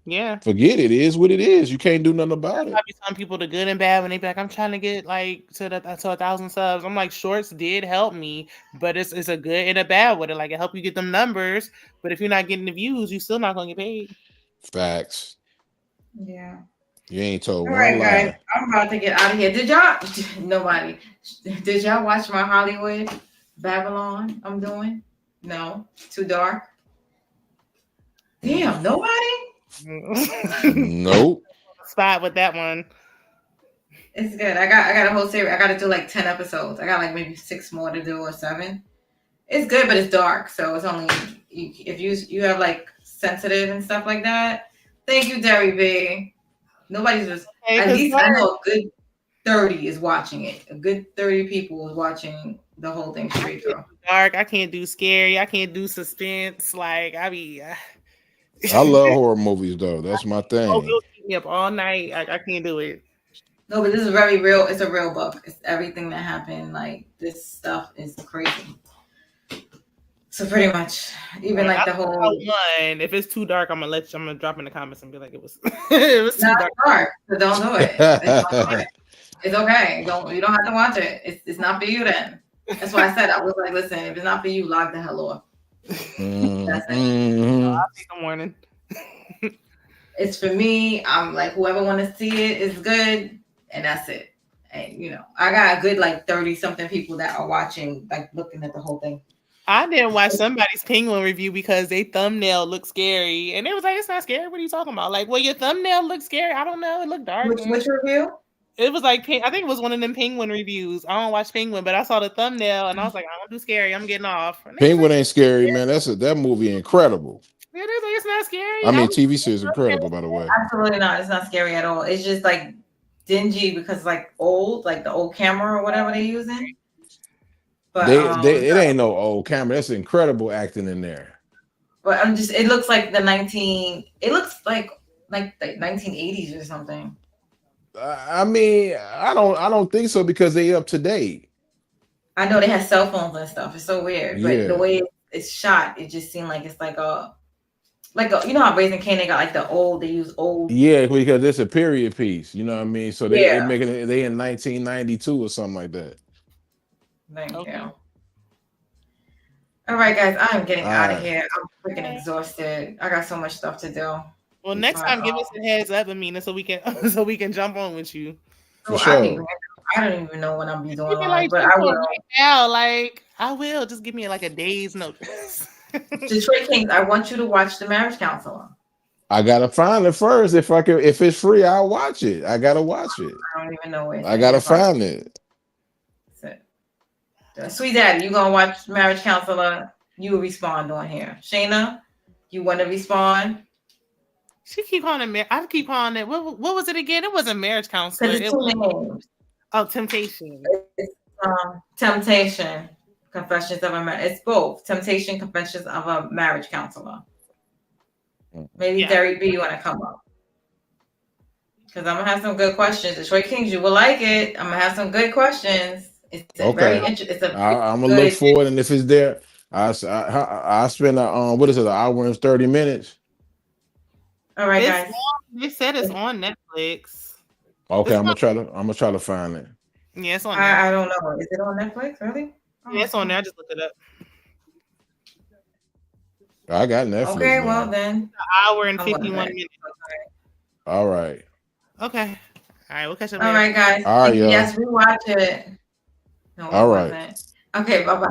Yeah. Forget it. It is what it is. You can't do nothing about it. I be telling people the good and bad when they be like, I'm trying to get like to 1,000 subs. I'm like, shorts did help me, but it's a good and a bad with it. Like it helped you get them numbers, but if you're not getting the views, you still not gonna get paid. Facts. Yeah. You ain't told All one right, guys. lie. I'm about to get out of here. Did y'all? Nobody. Did y'all watch my Hollywood Babylon? I'm doing. No, too dark. Damn, nobody. Nope. Spot with that one. It's good. I got a whole series. I got to do like 10 episodes. I got like maybe 6 more to do or 7. It's good, but it's dark, so it's only if you have like sensitive and stuff like that. Thank you, Derry B. Nobody's just at least I know a good 30 is watching it. A good 30 people is watching the whole thing straight through. Dark. I can't do scary. I can't do suspense. Like I love horror movies though. That's my Oh, thing. you'll keep me up all night. I can't do it. No, but this is very real. It's a real book. It's everything that happened. Like this stuff is crazy. So pretty much, even like the whole one. If it's too dark, I'm gonna drop in the comments and be like, it was it was too not dark. dark. So don't do it. It's okay. You don't have to watch it. It's not for you then. That's why I said I was like, listen, if it's not for you, log the hell off. That's it. I'll take the warning. It's for me. I'm like, whoever want to see it is good, and that's it. And I got a good like 30 something people that are watching, like looking at the whole thing. I didn't watch somebody's Penguin review because they thumbnail looked scary, and it was like, it's not scary. What are you talking about? Like, well, your thumbnail looks scary. I don't know. It looked dark. Which review? It was like, I think it was one of them Penguin reviews. I don't watch Penguin, but I saw the thumbnail and I was like, I don't do scary. I'm getting off. Penguin ain't scary, man. That movie incredible. It is. Like, it's not scary. I mean, TV series incredible, by the way. Absolutely not. It's not scary at all. It's just like dingy because it's like old, like the old camera or whatever they're using. But it ain't no old camera. That's incredible acting in there. But it looks like it looks like 1980s or something. I mean, I don't think so because they up to date. I know they have cell phones and stuff. It's so weird, but the way it's shot, it just seemed like it's like a you know how Raising Cane they got like they use old. Yeah, because it's a period piece. You know what I mean? So they making it. They in 1992 or something like that. Thank you. All right, guys, I'm getting out of here. I'm freaking exhausted. I got so much stuff to do. Well, next time, give us a heads up, Amina, so we can jump on with you. For sure. I don't even know when I'll be doing live, but I will. Right now, I will. Just give me like a day's notice. Detroit Kings, I want you to watch The Marriage Counselor. I gotta find it first. If it's free, I'll watch it. I gotta watch it. I don't even know where. I gotta find it. Sweet Daddy, you gonna watch Marriage Counselor? You respond on here. Shayna, you want to respond? She keep on it. I keep on it. What was it again? It wasn't Marriage Counselor. It's two names. Oh, Temptation. It's Temptation. Confessions of a Marriage. It's both. Temptation, Confessions of a Marriage Counselor. Maybe Derry B, you want to come up? Because I'm gonna have some good questions. Detroit Kings, you will like it. I'm gonna have some good questions. It's very interesting. I'm gonna look forward, and if it's there, I spend what is it, an hour and 30 minutes. All right, guys. They said it's on Netflix. Okay, I'm gonna try to find it. Yeah, it's on. I don't know. Is it on Netflix? Really? Yeah, it's on there. I just looked it up. I got Netflix. Okay, man. well then. An hour and 51 minutes. All right. Okay. All right, we'll catch up All later. right, guys. All right, y'all. Yes, rewatch it. No, All it right. wasn't. Okay, bye-bye.